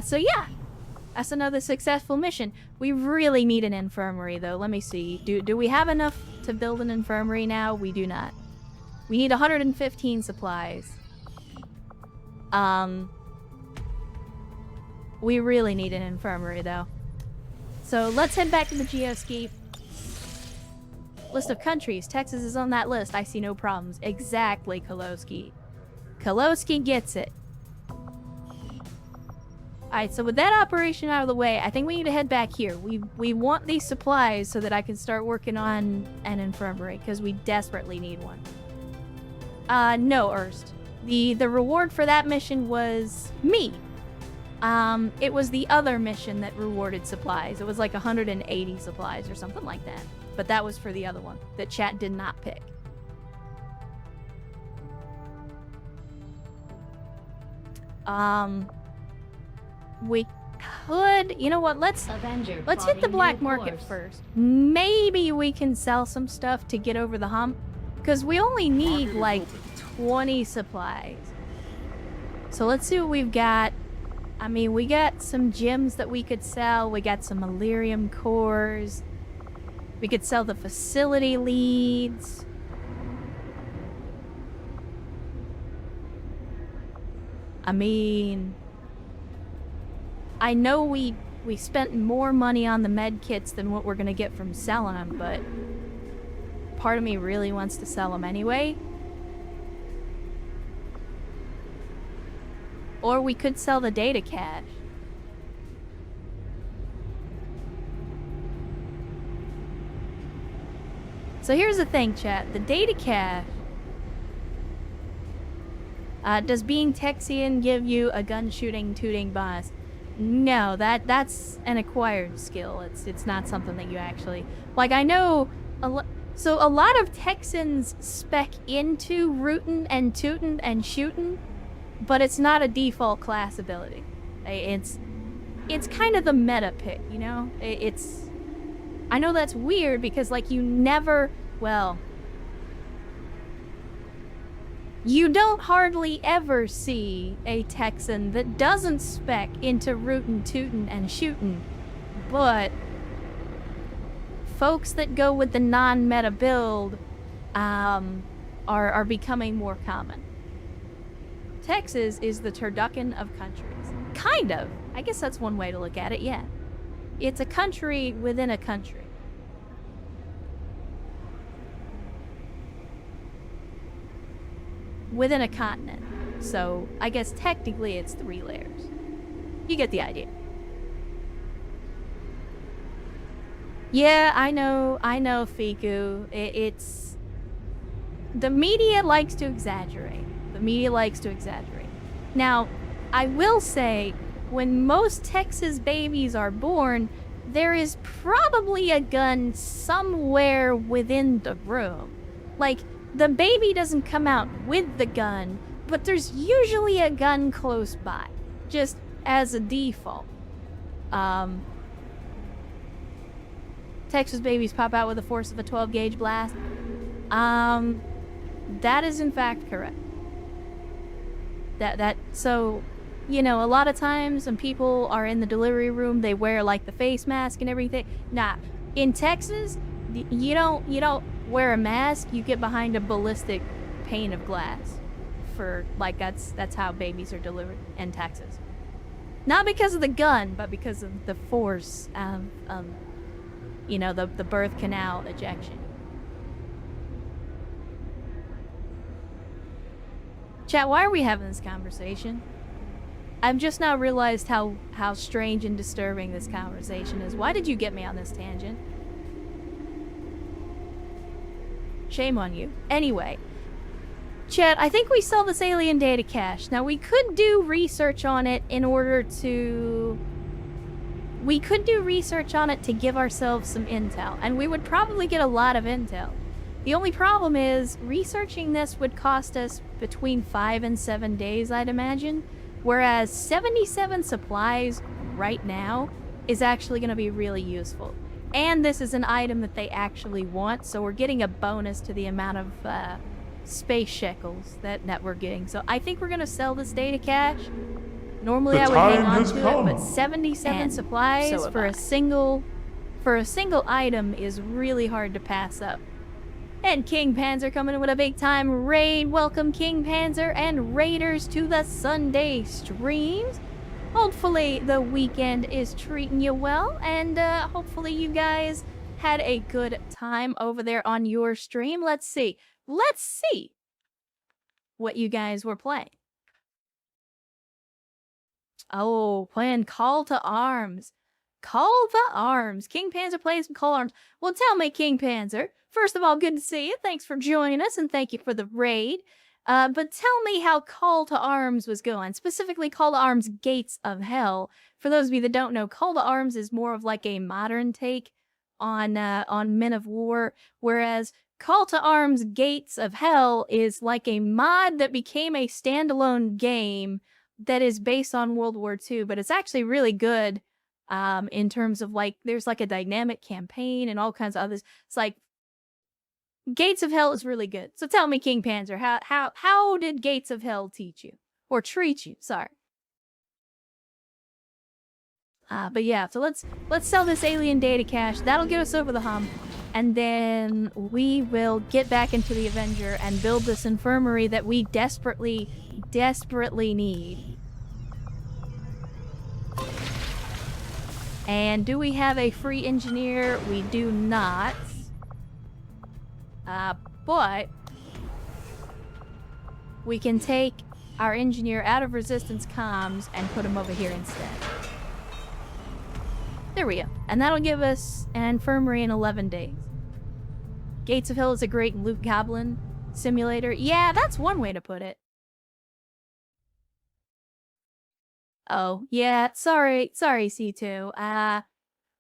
So yeah, that's another successful mission. We really need an infirmary, though. Let me see. Do we have enough to build an infirmary now? We do not. We need 115 supplies. We really need an infirmary, though. So let's head back to the geoscape. List of countries. Texas is on that list. I see no problems. Exactly, Koloski. Koloski gets it. Alright, so with that operation out of the way, I think we need to head back here. We want these supplies so that I can start working on an infirmary, because we desperately need one. No, Erst. The reward for that mission was me. It was the other mission that rewarded supplies. It was like 180 supplies or something like that. But that was for the other one that chat did not pick. We could, you know what, let's hit the black market first. Maybe we can sell some stuff to get over the hump, because we only need like 20 supplies. So let's see what we've got. I mean, we got some gems that we could sell. We got some Illyrium cores. We could sell the facility leads. I mean, I know we spent more money on the med kits than what we're gonna get from selling them, but part of me really wants to sell them anyway. Or we could sell the data cache. So here's the thing, chat. The data cache. Does being Texian give you a gun shooting tooting bonus? No, that's an acquired skill. It's not something that you actually like. I know so a lot of Texans spec into rootin' and tootin' and shootin', but it's not a default class ability. It's kind of the meta pick, you know? I know that's weird because like you never, well, you don't hardly ever see a Texan that doesn't spec into rootin', tootin', and shootin', but folks that go with the non-meta build are becoming more common. Texas is the turducken of countries. Kind of. I guess that's one way to look at it, yeah. It's a country within a country. Within a continent. So, I guess technically it's 3 layers. You get the idea. Yeah, I know, Fiku. It's... The media likes to exaggerate. The media likes to exaggerate. Now, I will say, when most Texas babies are born, there is probably a gun somewhere within the room. Like, the baby doesn't come out with the gun, but there's usually a gun close by, just as a default. Texas babies pop out with the force of a 12 gauge blast. That is in fact correct. So, you know, a lot of times when people are in the delivery room, they wear like the face mask and everything. Nah, in Texas, you don't wear a mask. You get behind a ballistic pane of glass. For like that's how babies are delivered in Texas. Not because of the gun, but because of the force of you know, the birth canal ejection. Chat, why are we having this conversation? I've just now realized how strange and disturbing this conversation is. Why did you get me on this tangent? Shame on you. Anyway, chat, I think we saw this alien data cache. Now, we could do research on it in order to... We could do research on it to give ourselves some intel, and we would probably get a lot of intel. The only problem is, researching this would cost us between 5 and 7 days, I'd imagine, whereas 77 supplies right now is actually going to be really useful. And this is an item that they actually want, so we're getting a bonus to the amount of space shekels that we're getting. So I think we're going to sell this data cache. Normally I would hang on to it, but 77 And supplies so have for I. for a single item is really hard to pass up. And King Panzer coming in with a big time raid. Welcome King Panzer and raiders to the Sunday streams. Hopefully the weekend is treating you well, and hopefully you guys had a good time over there on your stream. Let's see what you guys were playing. Oh, playing Call to Arms. Call to Arms. King Panzer plays some Call to Arms. Well, tell me, King Panzer. First of all, good to see you. Thanks for joining us, and thank you for the raid. But tell me how Call to Arms was going. Specifically, Call to Arms Gates of Hell. For those of you that don't know, Call to Arms is more of like a modern take on Men of War, whereas Call to Arms Gates of Hell is like a mod that became a standalone game that is based on World War II, but it's actually really good in terms of like, there's like a dynamic campaign and all kinds of others. It's like, Gates of Hell is really good. So tell me, King Panzer, how did Gates of Hell teach you? Or treat you, sorry. But yeah, so let's sell this alien data cache. That'll get us over the hump. And then we will get back into the Avenger and build this infirmary that we desperately need. And do we have a free engineer? We do not. But we can take our engineer out of resistance comms and put him over here instead. There we go. And that'll give us an infirmary in 11 days. Gates of Hell is a great loot goblin simulator. Yeah, that's one way to put it. Oh, yeah, sorry, C2.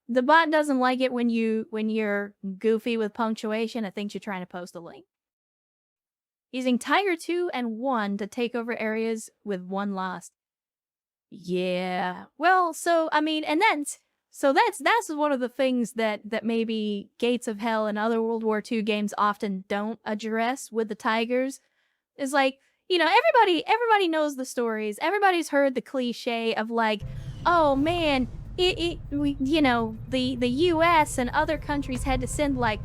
The bot doesn't like it when you're goofy with punctuation. It thinks you're trying to post a link. Using Tiger 2 and 1 to take over areas with 1 lost. Yeah. Well, so I mean, and that's one of the things that maybe Gates of Hell and other World War II games often don't address with the Tigers. Is like, you know, everybody knows the stories. Everybody's heard the cliche of like, oh man, you know, the US and other countries had to send like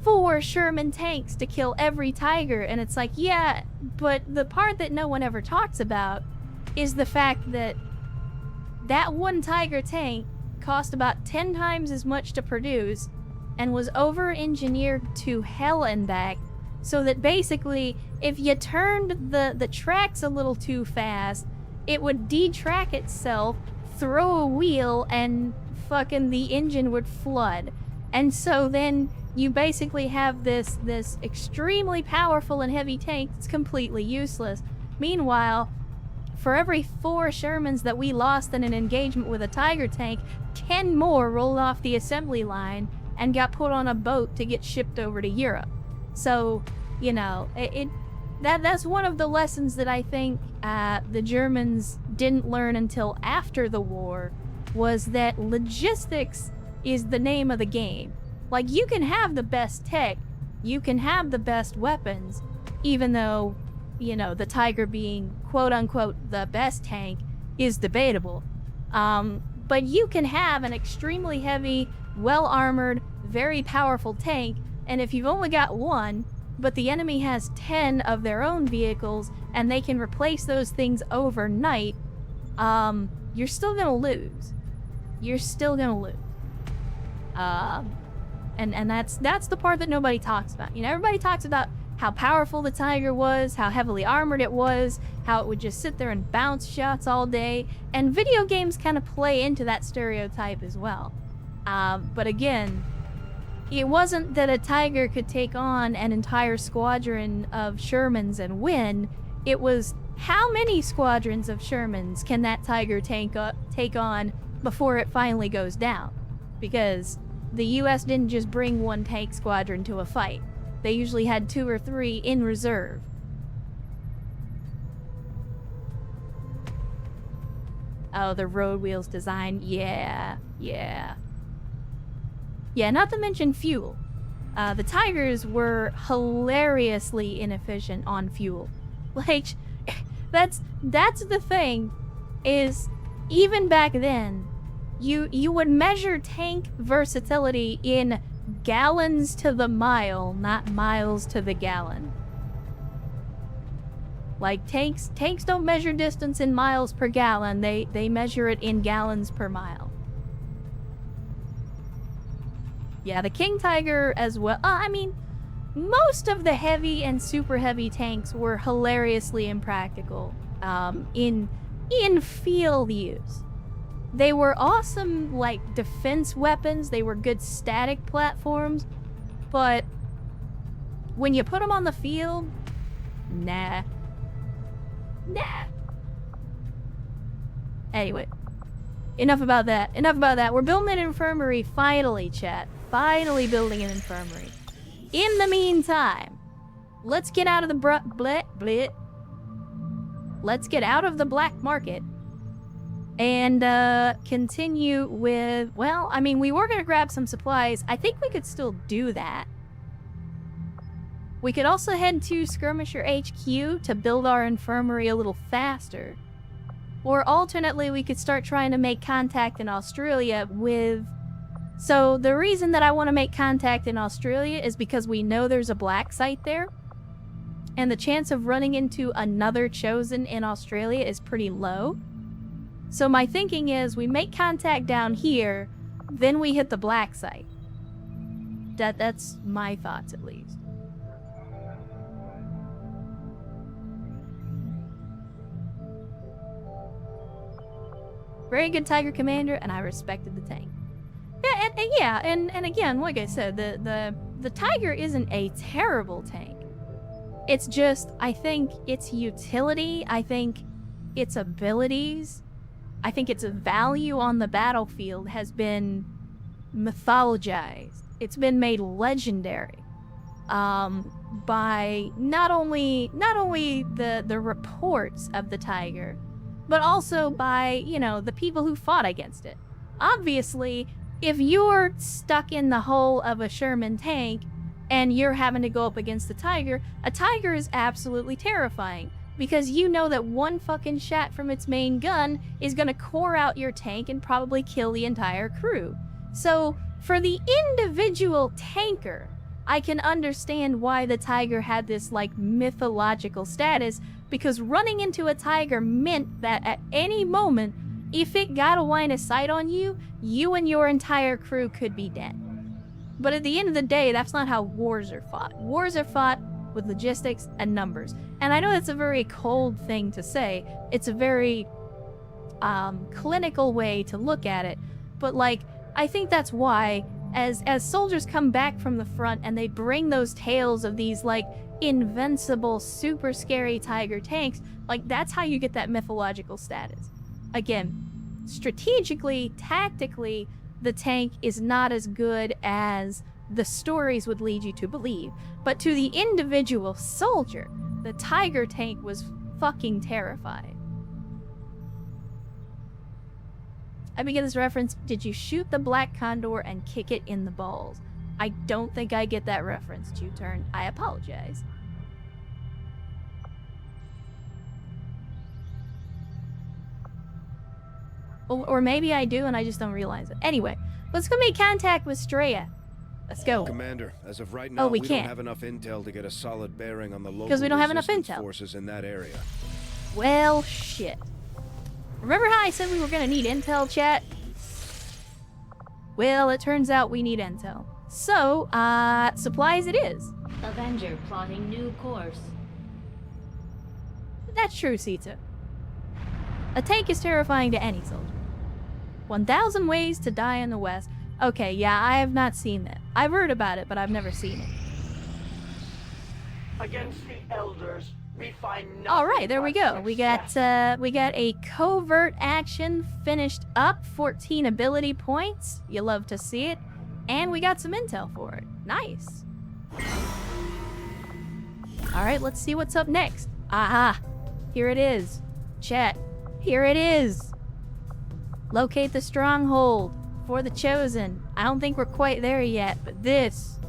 4 Sherman tanks to kill every Tiger. And it's like, yeah, but the part that no one ever talks about is the fact that that one Tiger tank cost about 10 times as much to produce and was over-engineered to hell and back, so that basically if you turned the tracks a little too fast, it would detrack itself, throw a wheel, and fucking the engine would flood. And so then you basically have this extremely powerful and heavy tank that's completely useless. Meanwhile, for every 4 Shermans that we lost in an engagement with a Tiger tank, 10 more rolled off the assembly line and got put on a boat to get shipped over to Europe. So, you know, that's one of the lessons that I think the Germans didn't learn until after the war, was that logistics is the name of the game. Like, you can have the best tech, you can have the best weapons, even though, you know, the Tiger being quote-unquote the best tank is debatable. But you can have an extremely heavy, well-armored, very powerful tank, and if you've only got 1, but the enemy has 10 of their own vehicles, and they can replace those things overnight, you're still gonna lose. You're still gonna lose. And that's the part that nobody talks about. You know, everybody talks about how powerful the Tiger was, how heavily armored it was, how it would just sit there and bounce shots all day, and video games kind of play into that stereotype as well. But again, it wasn't that a Tiger could take on an entire squadron of Shermans and win. It was, how many squadrons of Shermans can that Tiger take on before it finally goes down? Because the US didn't just bring 1 tank squadron to a fight. They usually had 2 or 3 in reserve. Oh, the road wheels design. Yeah, not to mention fuel. The Tigers were hilariously inefficient on fuel. Like, that's the thing. is even back then, you would measure tank versatility in gallons to the mile, not miles to the gallon. Like, tanks don't measure distance in miles per gallon, they measure it in gallons per mile. Yeah, the King Tiger as well. I mean, most of the heavy and super heavy tanks were hilariously impractical in field use. They were awesome, like, defense weapons, they were good static platforms, but when you put them on the field, nah. Anyway, enough about that. We're building an infirmary, finally, chat. Finally building an infirmary. In the meantime, let's get out of the let's get out of the black market and continue with, well, I mean, we were gonna grab some supplies. I think we could still do that. We could also head to Skirmisher HQ to build our infirmary a little faster. Or alternately, we could start trying to make contact in Australia with... So the reason that I want to make contact in Australia is because we know there's a black site there. And the chance of running into another Chosen in Australia is pretty low. So my thinking is we make contact down here, then we hit the black site. That's my thoughts, at least. Very good Tiger Commander, and I respected the tank. Yeah, and again, like I said, the Tiger isn't a terrible tank. It's just, I think its utility, I think its abilities, I think its value on the battlefield has been mythologized. It's been made legendary by not only the reports of the Tiger, but also by, you know, the people who fought against it. Obviously, if you're stuck in the hull of a Sherman tank and you're having to go up against a Tiger is absolutely terrifying, because you know that one fucking shot from its main gun is gonna core out your tank and probably kill the entire crew. So, for the individual tanker, I can understand why the Tiger had this, like, mythological status, because running into a Tiger meant that at any moment, if it got a line of sight on you, you and your entire crew could be dead. But at the end of the day, that's not how wars are fought. Wars are fought with logistics and numbers. And I know that's a very cold thing to say. It's a very clinical way to look at it. But, like, I think that's why, as soldiers come back from the front and they bring those tales of these, like, invincible, super scary Tiger tanks, like, that's how you get that mythological status. Again, strategically, tactically, the tank is not as good as the stories would lead you to believe. But to the individual soldier, the Tiger tank was fucking terrifying. I begin this reference, did you shoot the Black Condor and kick it in the balls? I don't think I get that reference, Q-turn. I apologize. Or maybe I do and I just don't realize it. Anyway, let's go make contact with Straya. Let's go. Commander, as of right now, we can't. don't have enough intel to get a solid bearing on the local because we don't have enough intel forces in that area. Well, shit. Remember how I said we were gonna need intel, chat? Well, it turns out we need intel. So, supplies it is. Avenger plotting new course. That's true, Sita. A tank is terrifying to any soldier. 1,000 Ways to Die in the West. Okay, yeah, I have not seen that. I've heard about it, but I've never seen it. Against the elders, we find nothing. All right, there we go. Success. We got a covert action finished up, 14 ability points. You love to see it. And we got some intel for it. Nice. All right, let's see what's up next. Aha. Here it is. Chat. Here it is. Locate the stronghold for the Chosen. I don't think we're quite there yet, but this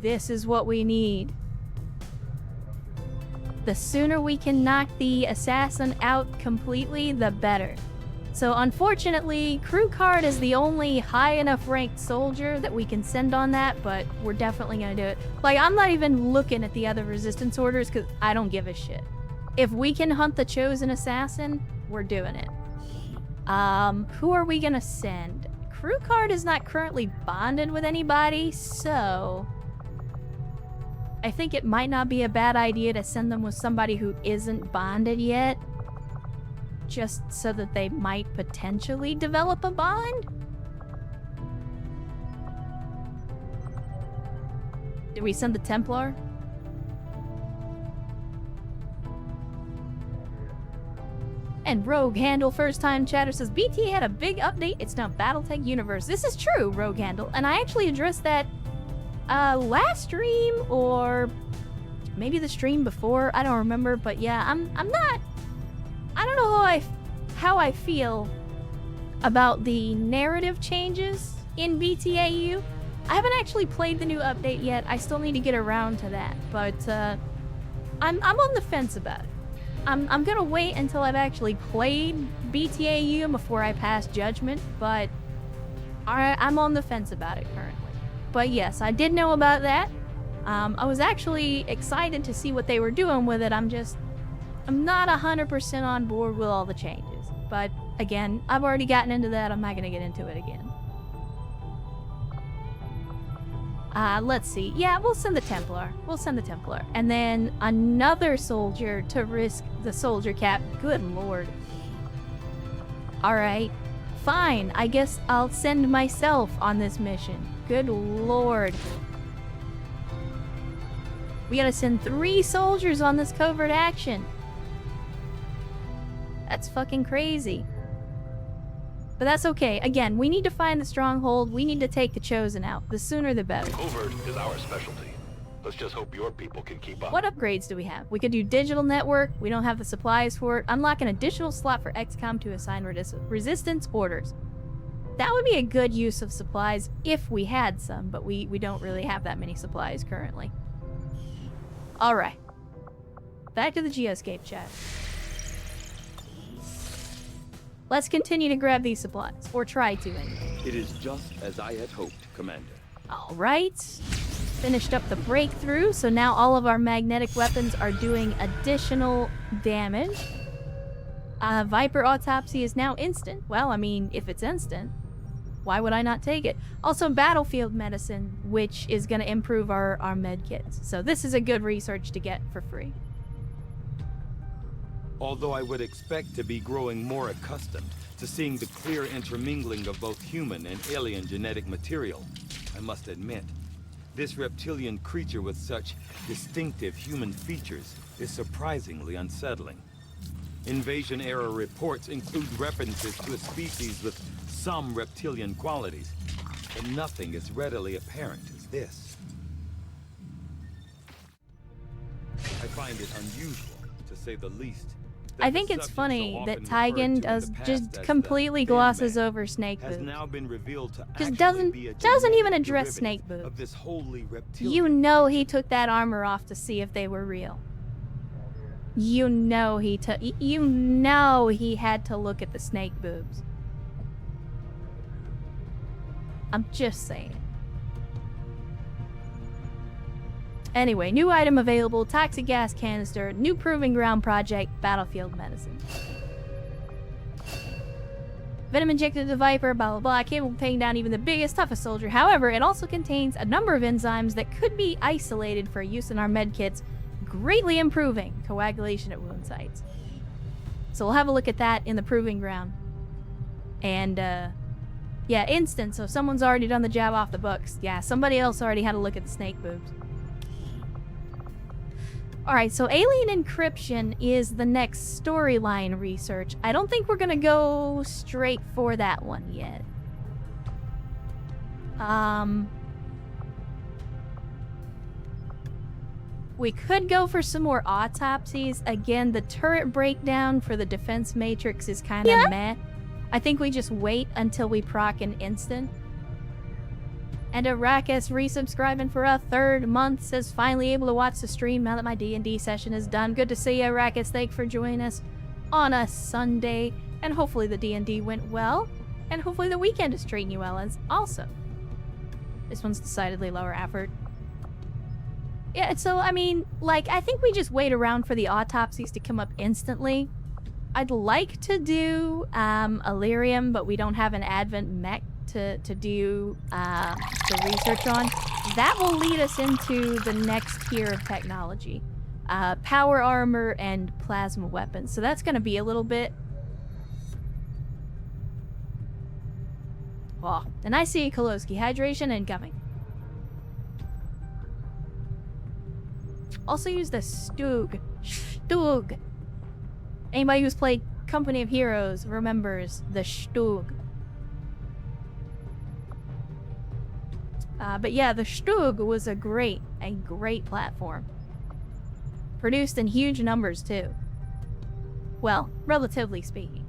is what we need. the sooner we can knock the assassin out completely, the better. So unfortunately, crew card is the only high enough ranked soldier that we can send on that, but we're definitely gonna do it. Like, I'm not even looking at the other resistance orders because I don't give a shit. If we can hunt the chosen assassin, we're doing it. Who are we gonna send? Crew card is not currently bonded with anybody, so I think it might not be a bad idea to send them with somebody who isn't bonded yet, just so that they might potentially develop a bond. Did we send the Templar? And Rogue Handle First Time Chatter says, BTA had a big update. It's now Battletech Universe. This is true, Rogue Handle. And I actually addressed that last stream, or maybe the stream before. I don't remember. But yeah, I don't know how I feel about the narrative changes in BTAU. I haven't actually played the new update yet. I still need to get around to that. But I'm on the fence about it. I'm gonna wait until I've actually played BTAU before I pass judgment, but I'm on the fence about it currently. But yes, I did know about that. I was actually excited to see what they were doing with it. I'm not 100% on board with all the changes. But again, I've already gotten into that. I'm not gonna get into it again. Let's see. Yeah, we'll send the Templar. And then another soldier to risk the soldier cap. Good lord. Alright. Fine. I guess I'll send myself on this mission. Good lord. We gotta send 3 soldiers on this covert action. That's fucking crazy. But that's okay. Again, we need to find the stronghold. We need to take the chosen out. The sooner the better. Covert is our specialty. Let's just hope your people can keep up. What upgrades do we have? We could do digital network. We don't have the supplies for it. Unlock an additional slot for XCOM to assign resistance orders. That would be a good use of supplies if we had some, but we don't really have that many supplies currently. Alright. Back to the Geoscape chat. Let's continue to grab these supplies, or try to anyway. It is just as I had hoped, Commander. Alright. Finished up the breakthrough, so now all of our magnetic weapons are doing additional damage. Viper Autopsy is now instant. Well, I mean, if it's instant, why would I not take it? Also, Battlefield Medicine, which is going to improve our med kits. So this is a good research to get for free. Although I would expect to be growing more accustomed to seeing the clear intermingling of both human and alien genetic material, I must admit, this reptilian creature with such distinctive human features is surprisingly unsettling. Invasion-era reports include references to a species with some reptilian qualities, but nothing as readily apparent as this. I find it unusual, to say the least. I think it's funny that Tygan just completely glosses over snake boobs. Just doesn't even address snake boobs. You know he took that armor off to see if they were real. You know he had to look at the snake boobs. I'm just saying. Anyway, new item available, toxic gas canister, new proving ground project, battlefield medicine. Venom injected to Viper, blah blah blah, capable of taking down even the biggest, toughest soldier. However, it also contains a number of enzymes that could be isolated for use in our medkits, greatly improving coagulation at wound sites. So we'll have a look at that in the proving ground. And, yeah, instant, so if someone's already done the job off the books. Yeah, somebody else already had a look at the snake boobs. Alright, so Alien Encryption is the next storyline research. I don't think we're gonna go straight for that one yet. We could go for some more autopsies. Again, the turret breakdown for the defense matrix is kind of meh. I think we just wait until we proc an instant. And Arrakis resubscribing for a 3rd month, says finally able to watch the stream now that my D&D session is done. Good to see you, Arrakis. Thanks for joining us on a Sunday. And hopefully the D&D went well. And hopefully the weekend is treating you well as also. This one's decidedly lower effort. Yeah, so, I mean, like, I think we just wait around for the autopsies to come up instantly. I'd like to do Illyrium, but we don't have an Advent mech to do the research on. That will lead us into the next tier of technology. Power armor and plasma weapons. So that's going to be a little bit... Oh, and I see Kolowski. Hydration incoming. Also use the Stug. Stug. Anybody who's played Company of Heroes remembers the Stug. But yeah, the Stug was a great platform. Produced in huge numbers, too. Well, relatively speaking.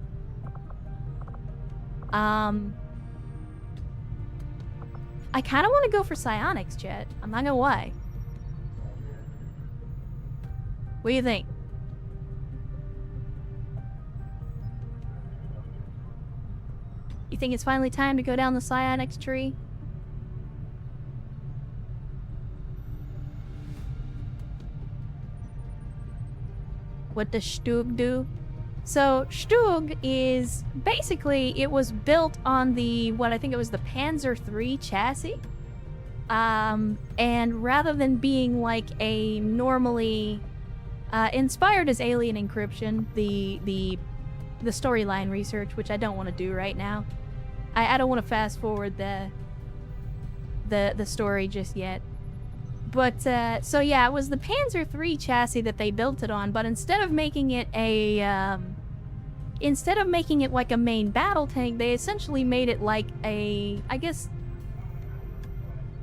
I kind of want to go for psionics, Chet. I'm not gonna lie. What do you think? You think it's finally time to go down the psionics tree? What does Stug do? So Stug is basically, it was built on the, what I think it was the Panzer III chassis. And rather than being like a normally inspired as Alien Encryption, the storyline research, which I don't want to do right now. I don't want to fast forward the story just yet. But, so yeah, it was the Panzer III chassis that they built it on, but instead of making it like a main battle tank, they essentially made it like a, I guess,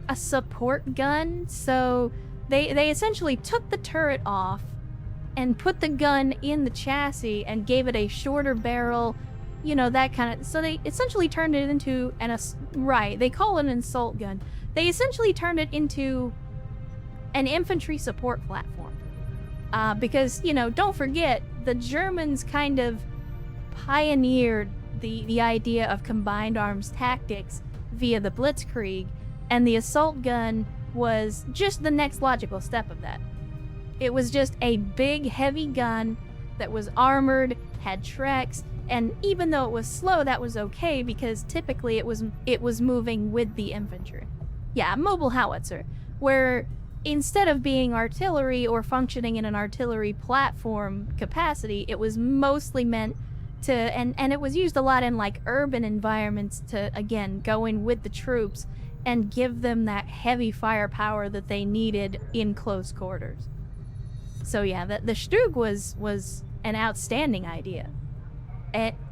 a support gun. So they essentially took the turret off and put the gun in the chassis and gave it a shorter barrel, you know, that kind of, so they essentially turned it into right, they call it an assault gun. They essentially turned it into an infantry support platform. Because, you know, don't forget, the Germans kind of pioneered the idea of combined arms tactics via the Blitzkrieg, and the assault gun was just the next logical step of that. It was just a big, heavy gun that was armored, had tracks, and even though it was slow, that was okay because typically it was moving with the infantry. Yeah, mobile howitzer, where instead of being artillery or functioning in an artillery platform capacity, it was mostly meant to, and it was used a lot in like urban environments to, again, go in with the troops and give them that heavy firepower that they needed in close quarters. So yeah, the Stug was an outstanding idea.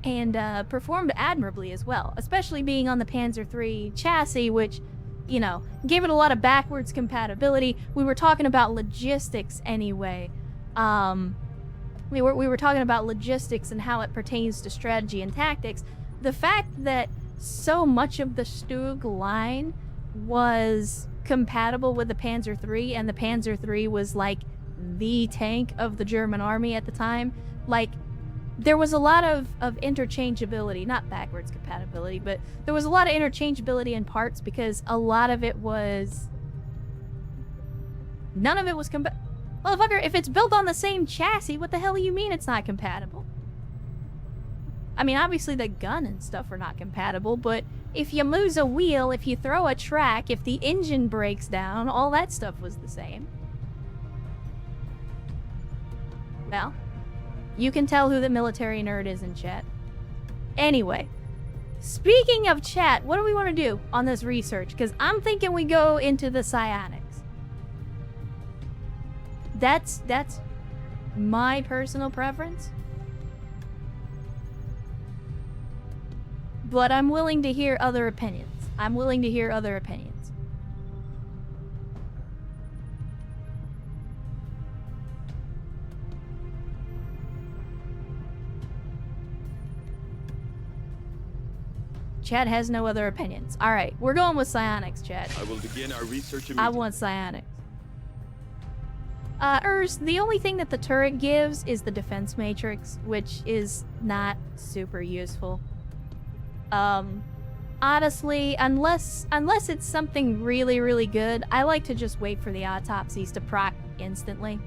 And performed admirably as well, especially being on the Panzer III chassis, which, you know, gave it a lot of backwards compatibility. We were talking about logistics anyway. We were talking about logistics and how it pertains to strategy and tactics. The fact that so much of the Stug line was compatible with the Panzer III, and the Panzer III was like the tank of the German army at the time, like, there was a lot of interchangeability, not backwards compatibility, but there was a lot of interchangeability in parts because a lot of it was... None of it was Motherfucker, if it's built on the same chassis, what the hell do you mean it's not compatible? I mean, obviously the gun and stuff are not compatible, but if you lose a wheel, if you throw a track, if the engine breaks down, all that stuff was the same. Well... You can tell who the military nerd is in chat. Anyway, speaking of chat, what do we want to do on this research? Because I'm thinking we go into the psionics. That's my personal preference. But I'm willing to hear other opinions. Chad has no other opinions. Alright, we're going with psionics, Chad. I will begin our research I immediately. want psionics. The only thing that the turret gives is the defense matrix, which is not super useful. Honestly, unless it's something really, really good, I like to just wait for the autopsies to proc instantly.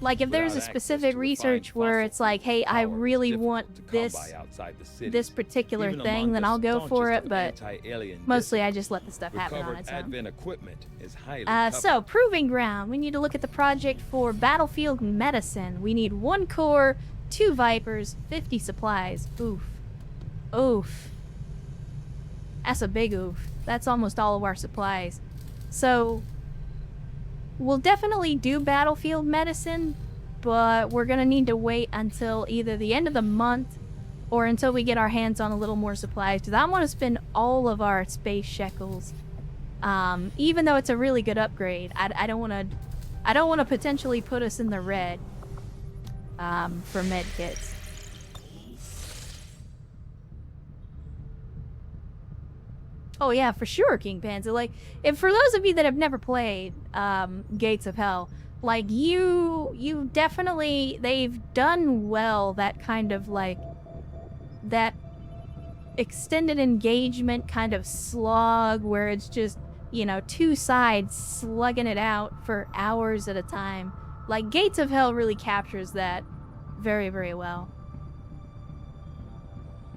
Like, if there's a Without access specific to research refined where fossil it's like, hey, I power is really difficult want to come this by outside the city, this particular even thing, among then the I'll go for staunchest it, of but anti-alien mostly I dissidents. just let the stuff happen on Recovered its own. Advent equipment is highly So, coveted. Proving Ground. We need to look at the project for Battlefield Medicine. We need 1 core, 2 Vipers, 50 supplies. Oof. Oof. That's a big oof. That's almost all of our supplies. So, we'll definitely do Battlefield Medicine, but we're gonna need to wait until either the end of the month or until we get our hands on a little more supplies, because I want to spend all of our space shekels. Even though it's a really good upgrade, I don't want to potentially put us in the red for med kits. Oh yeah, for sure, King Panzer. Like, if for those of you that have never played Gates of Hell, like you definitely, they've done well that kind of like that extended engagement kind of slog where it's just, you know, 2 sides slugging it out for hours at a time. Like, Gates of Hell really captures that very, very well.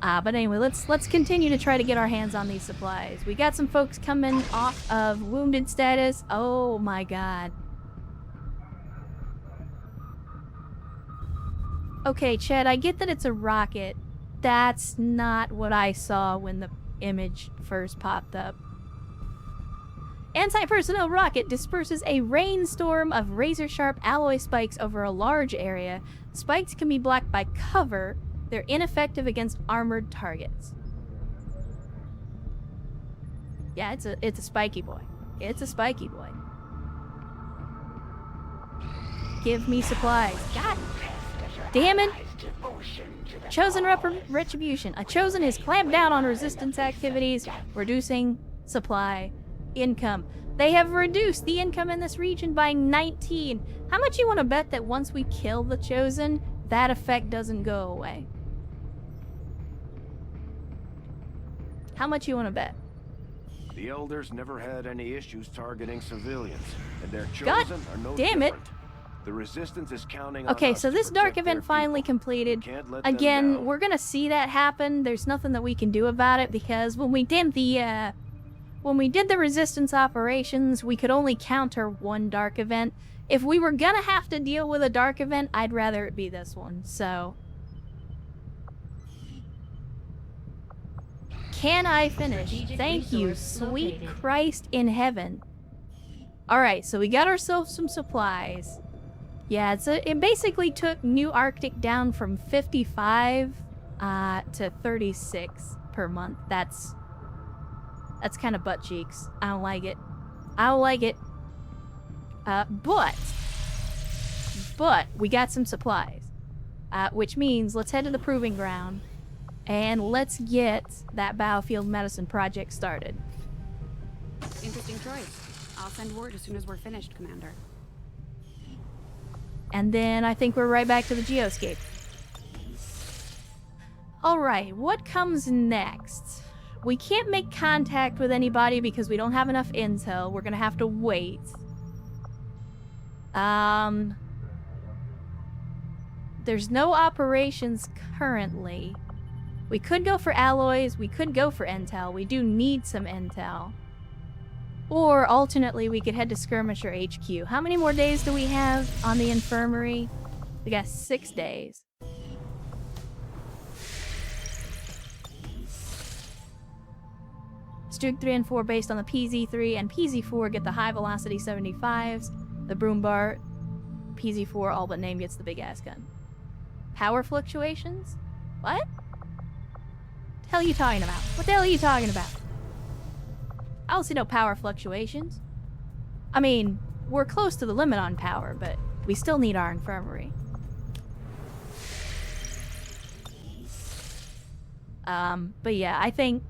But anyway, let's continue to try to get our hands on these supplies. We got some folks coming off of wounded status. Oh my god. Okay, Chad, I get that it's a rocket. That's not what I saw when the image first popped up. Anti-personnel rocket disperses a rainstorm of razor-sharp alloy spikes over a large area. Spikes can be blocked by cover. They're ineffective against armored targets. Yeah, it's a spiky boy. It's a spiky boy. Give me supplies. God damn it! Chosen retribution. A chosen is clamped down on resistance activities, reducing supply income. They have reduced the income in this region by 19. How much you want to bet that once we kill the chosen, that effect doesn't go away? How much you want to bet? The Elders never had any issues targeting civilians, and their God chosen are no damn it. different. The Resistance is counting on Okay, us so to this dark protect their event finally people. completed. Can't let them Again, down. we're gonna see that happen. There's nothing that we can do about it because when we did the resistance operations, we could only counter 1 dark event. If we were gonna have to deal with a dark event, I'd rather it be this one. So, can I finish? Strategic Thank you, resource sweet located. Christ in heaven. All right, so we got ourselves some supplies. Yeah, it basically took New Arctic down from 55 to 36 per month. That's kind of butt cheeks. I don't like it. I don't like it. But we got some supplies, which means let's head to the Proving Ground and let's get that Battlefield Medicine project started. Interesting choice. I'll send word as soon as we're finished, Commander. And then I think we're right back to the geoscape. Alright, what comes next? We can't make contact with anybody because we don't have enough intel. We're gonna have to wait. There's no operations currently. We could go for alloys, we could go for intel. We do need some intel. Or, alternately, we could head to Skirmisher HQ. How many more days do we have on the infirmary? We got 6 days. Stug 3 and 4 based on the PZ3, and PZ4 get the high velocity 75s. The Broom Bar, PZ4 all but name gets the big ass gun. Power fluctuations? What? The hell are you talking about? What the hell are you talking about? I don't see no power fluctuations. I mean, we're close to the limit on power, but we still need our infirmary. But yeah, I think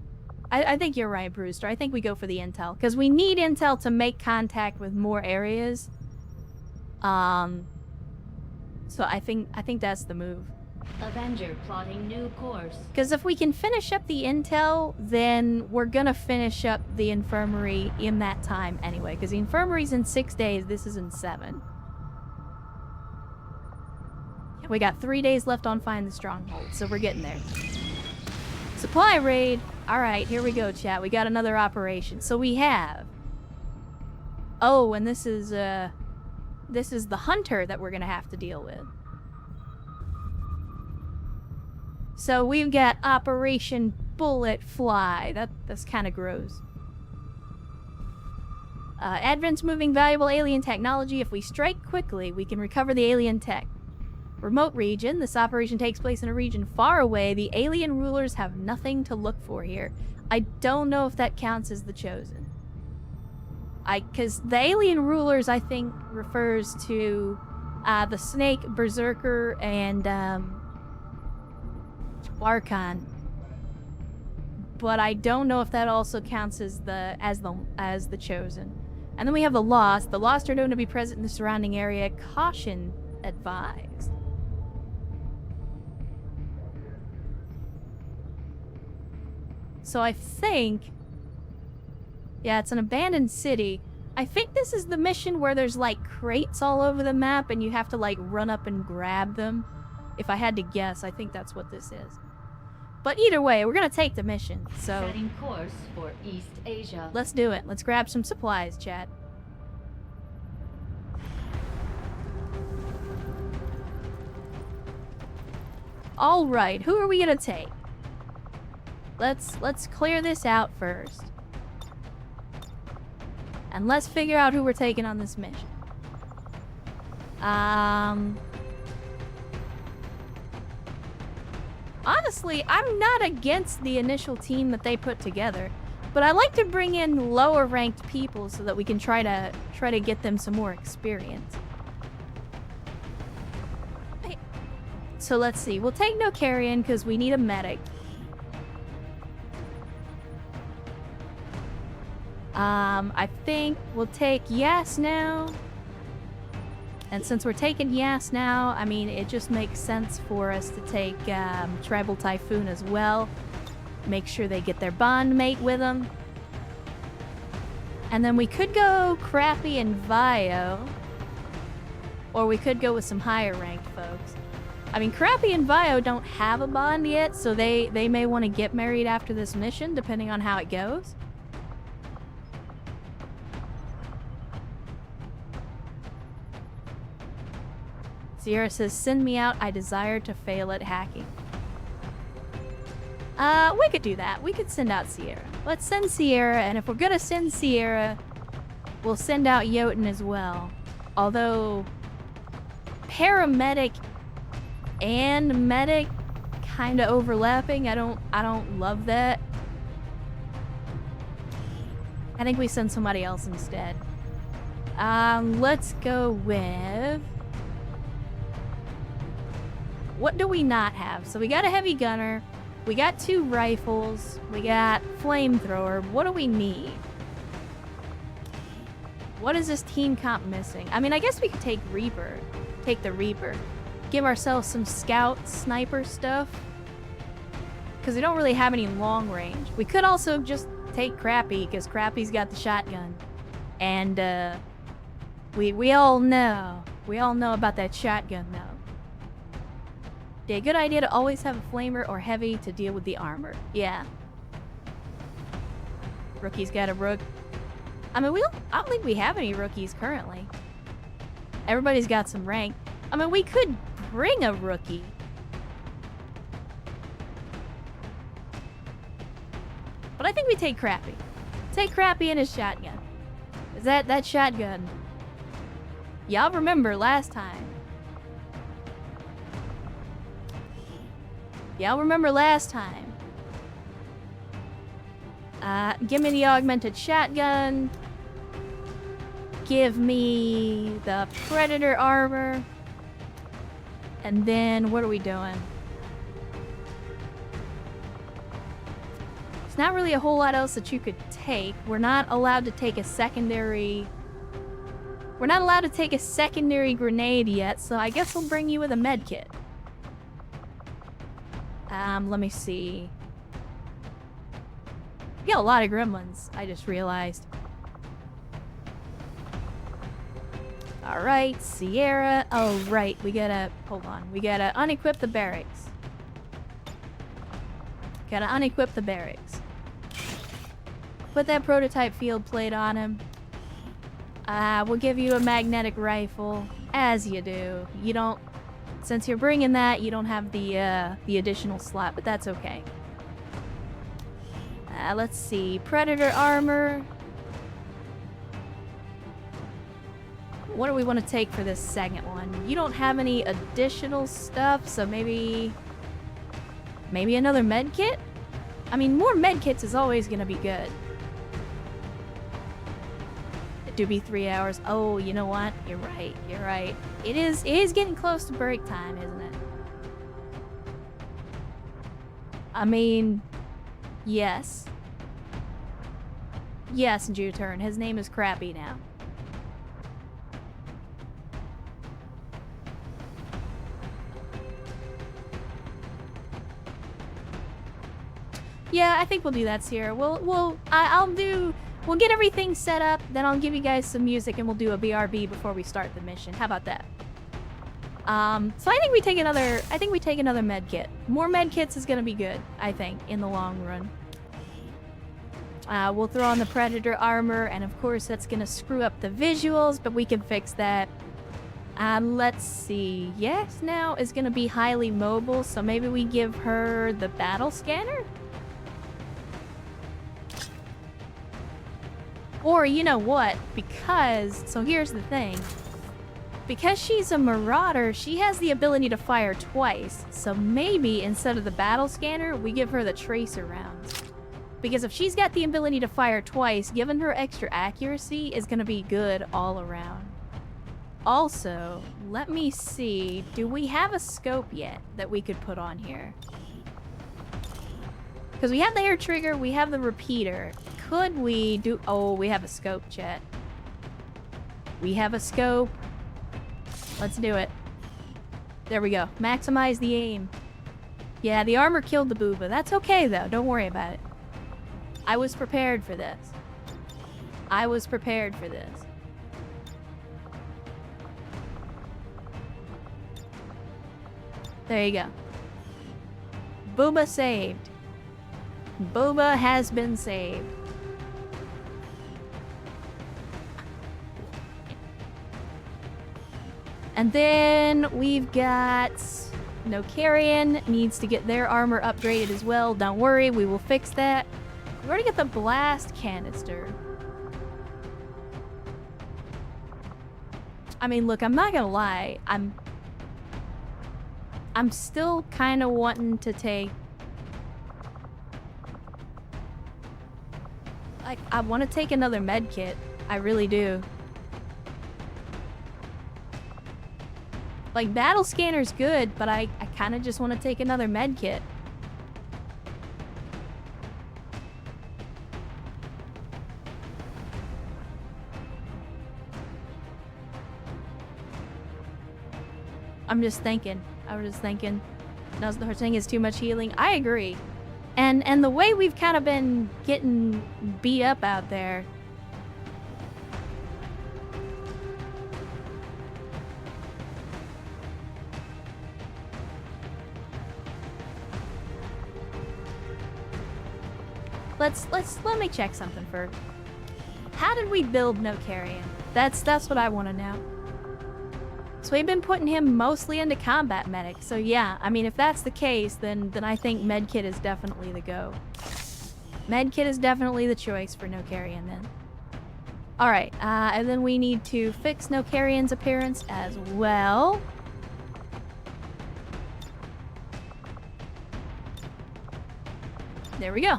you're right, Brewster. I think we go for the intel because we need intel to make contact with more areas. So I think that's the move. Avenger plotting new course. Because if we can finish up the intel, then we're gonna finish up the infirmary in that time anyway. Because the infirmary's in 6 days, this is in 7. We got 3 days left on Find the Stronghold, so we're getting there. Supply raid. Alright, here we go, chat. We got another operation. So we have... Oh, and this is the hunter that we're gonna have to deal with. So we've got Operation Bullet Fly. That's kind of gross. Advent's moving valuable alien technology. If we strike quickly, we can recover the alien tech. Remote region. This operation takes place in a region far away. The alien rulers have nothing to look for here. I don't know if that counts as the Chosen. Because the alien rulers, I think, refers to the Snake, Berserker, and Archon. But I don't know if that also counts as the Chosen. And then we have the Lost. The Lost are known to be present in the surrounding area. Caution advised. So I think... Yeah, it's an abandoned city. I think this is the mission where there's, like, crates all over the map and you have to, like, run up and grab them. If I had to guess, I think that's what this is. But either way, we're gonna take the mission, so... Setting course for East Asia. Let's do it. Let's grab some supplies, chat. Alright, who are we gonna take? Let's clear this out first. And let's figure out who we're taking on this mission. Honestly, I'm not against the initial team that they put together, but I like to bring in lower ranked people so that we can try to get them some more experience. So let's see. We'll take no carrion because we need a medic. I think we'll take Yas now. And since we're taking Yas now, I mean, it just makes sense for us to take Tribal Typhoon as well. Make sure they get their bond mate with them. And then we could go Crappy and Vio. Or we could go with some higher ranked folks. I mean, Crappy and Vio don't have a bond yet, so they may want to get married after this mission, depending on how it goes. Sierra says, send me out. I desire to fail at hacking. We could do that. We could send out Sierra. Let's send Sierra, and if we're gonna send Sierra, we'll send out Jotun as well. Although, paramedic and medic kind of overlapping. I don't love that. I think we send somebody else instead. Let's go with... What do we not have? So we got a heavy gunner, we got 2 rifles, we got flamethrower. What do we need? What is this team comp missing? I mean, I guess we could take Reaper. Take the Reaper. Give ourselves some scout sniper stuff. Because we don't really have any long range. We could also just take Crappy, because Crappy's got the shotgun. And, we all know. We all know about that shotgun, though. Yeah, good idea to always have a flamer or heavy to deal with the armor. Yeah. Rookie's got a rook. I mean, I don't think we have any rookies currently. Everybody's got some rank. I mean, we could bring a rookie. But I think we take Crappy. Take Crappy and his shotgun. Is that shotgun? Y'all remember last time. Y'all remember last time. Give me the augmented shotgun. Give me the predator armor. And then, what are we doing? There's not really a whole lot else that you could take. We're not allowed to take a secondary... We're not allowed to take a secondary grenade yet, so I guess we'll bring you with a med kit. Let me see. We got a lot of gremlins, I just realized. Alright, Sierra. Oh, right, we gotta... Hold on. We gotta unequip the barracks. Gotta unequip the barracks. Put that prototype field plate on him. We'll give you a magnetic rifle, as you do. You don't... Since you're bringing that, you don't have the additional slot, but that's okay. Let's see. Predator armor. What do we want to take for this second one? You don't have any additional stuff, so maybe another med kit? I mean, more med kits is always going to be good. It do be 3 hours. Oh, you know what? You're right. You're right. It is getting close to break time, isn't it? I mean, yes. Yes, Juturn. His name is Crappy now. Yeah, I think we'll do that, Sierra. We'll get everything set up, then I'll give you guys some music and we'll do a BRB before we start the mission. How about that? So I think we take another med kit. More med kits is gonna be good, I think, in the long run. We'll throw on the Predator armor, and of course that's gonna screw up the visuals, but we can fix that. Let's see. Yes, now is gonna be highly mobile, so maybe we give her the battle scanner? Or, you know what? So here's the thing. Because she's a marauder, she has the ability to fire twice. So maybe instead of the battle scanner, we give her the tracer rounds. Because if she's got the ability to fire twice, giving her extra accuracy is going to be good all around. Also, let me see. Do we have a scope yet that we could put on here? Because we have the air trigger, we have the repeater. Could we do... Oh, we have a scope, chat. We have a scope. Let's do it. There we go. Maximize the aim. Yeah, the armor killed the booba. That's okay, though. Don't worry about it. I was prepared for this. I was prepared for this. There you go. Booba saved. Booba has been saved. And then we've got Nokarian needs to get their armor upgraded as well. Don't worry, we will fix that. We've already got the blast canister. I mean, look, I'm not gonna lie. I'm still kind of wanting to take... Like, I want to take another med kit. I really do. Like, battle scanner's good, but I kind of just want to take another med kit. I'm just thinking. I was just thinking. No, her thing is too much healing. I agree. And the way we've kind of been getting beat up out there. Let me check something first. How did we build Nokarian? That's what I want to know. So we've been putting him mostly into combat medic. So yeah, I mean, if that's the case, then I think medkit is definitely the go. Medkit is definitely the choice for Nokarian then. All right, and then we need to fix Nokarian's appearance as well. There we go.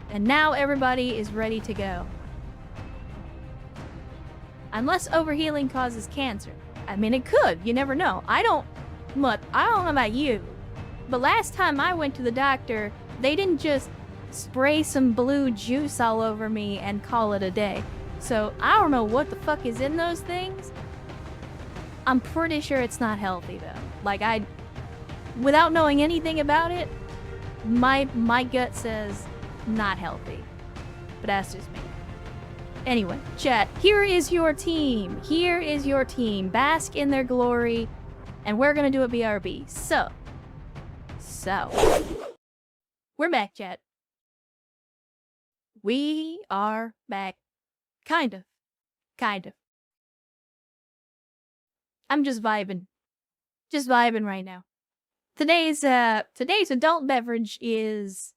And now everybody is ready to go. Unless overhealing causes cancer. I mean, it could. You never know. Look, I don't know about you, but last time I went to the doctor, they didn't just spray some blue juice all over me and call it a day. So I don't know what the fuck is in those things. I'm pretty sure it's not healthy though. Like without knowing anything about it, my gut says not healthy. But that's just me. Anyway, chat, here is your team. Here is your team. Bask in their glory. And we're gonna do a BRB. So. We're back, chat. We are back. Kind of. I'm just vibing. Just vibing right now. Today's adult beverage is,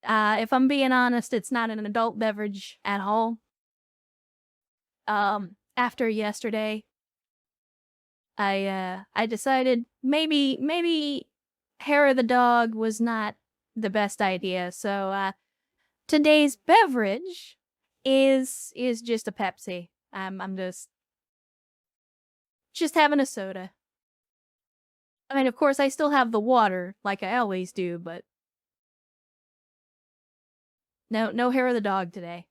if I'm being honest, it's not an adult beverage at all. After yesterday, I decided maybe hair of the dog was not the best idea. So, today's beverage is just a Pepsi. I'm just having a soda. I mean, of course, I still have the water, like I always do, but no hair of the dog today.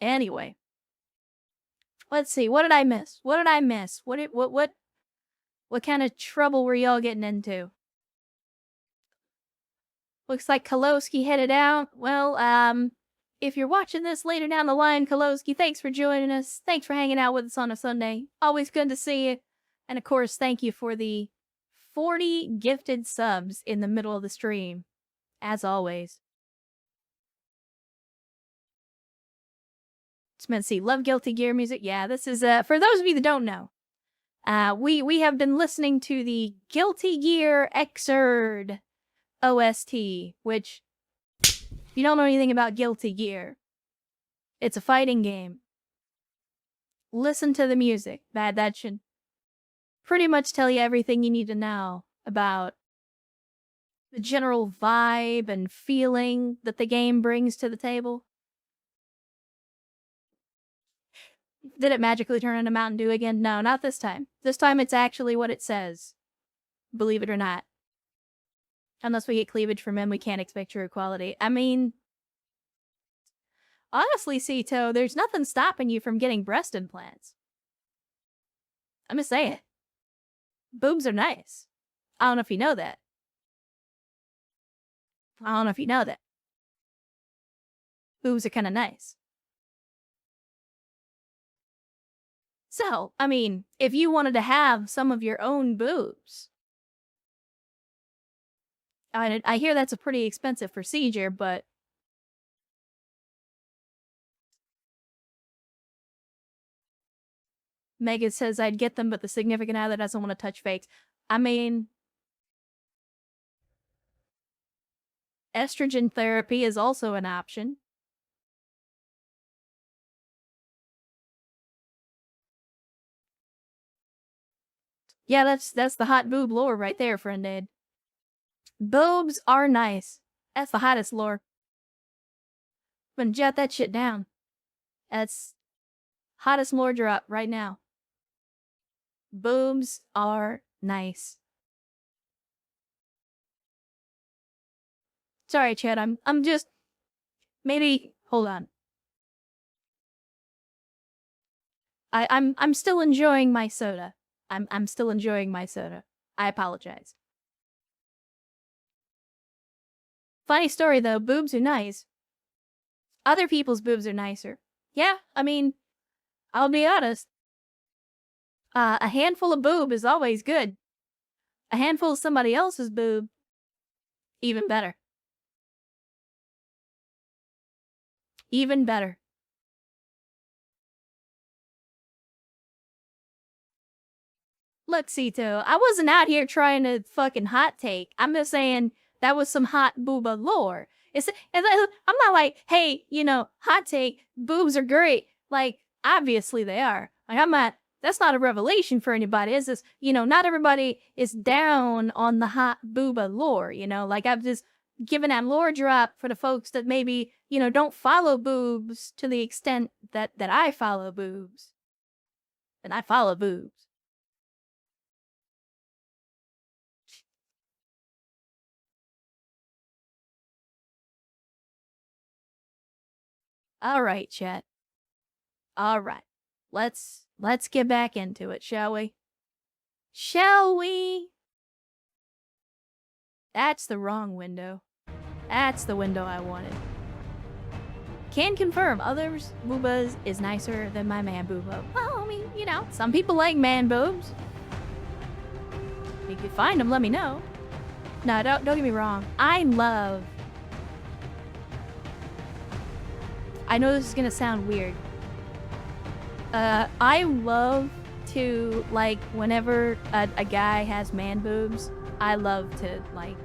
Anyway, let's see. What did I miss? What kind of trouble were y'all getting into? Looks like Kolowski headed out. Well, if you're watching this later down the line, Kolowski, thanks for joining us. Thanks for hanging out with us on a Sunday. Always good to see you. And of course, thank you for the 40 gifted subs in the middle of the stream. As always. Let's see. Love Guilty Gear music. Yeah, this is, for those of you that don't know, we have been listening to the Guilty Gear Xrd OST, which, if you don't know anything about Guilty Gear, it's a fighting game. Listen to the music. That should pretty much tell you everything you need to know about the general vibe and feeling that the game brings to the table. Did it magically turn into Mountain Dew again? No, not this time. This time it's actually what it says. Believe it or not. Unless we get cleavage from him, we can't expect true equality. I mean, honestly, Cito, there's nothing stopping you from getting breast implants. I'm just saying. Boobs are nice. I don't know if you know that. Boobs are kind of nice. So, I mean, if you wanted to have some of your own boobs, I hear that's a pretty expensive procedure, but Megan says I'd get them, but the significant other doesn't want to touch fakes. I mean, estrogen therapy is also an option. Yeah, that's the hot boob lore right there, friend Ed. Boobs are nice. That's the hottest lore. I'm gonna jot that shit down. That's hottest lore drop right now. Boobs are nice. Sorry, Chad, I'm just maybe hold on. I'm still enjoying my soda. I'm still enjoying my soda. I apologize. Funny story though, boobs are nice. Other people's boobs are nicer. Yeah, I mean, I'll be honest. A handful of boob is always good. A handful of somebody else's boob, even better. Even better. Look, Cito, I wasn't out here trying to fucking hot take. I'm just saying that was some hot booba lore. I'm not like, hey, hot take, boobs are great. Like, obviously they are. Like, that's not a revelation for anybody, is this? Not everybody is down on the hot booba lore, like, giving that lore drop for the folks that maybe, you know, don't follow boobs to the extent that I follow boobs. And I follow boobs. All right, chat. All right. Let's get back into it, shall we? Shall we? That's the wrong window. That's the window I wanted. Can confirm, others' boobas is nicer than my man boobo. Well, I mean, you know, some people like man boobs. If you find them, let me know. No, don't get me wrong. I know this is gonna sound weird. I love to, like, whenever a guy has man boobs, I love to, like,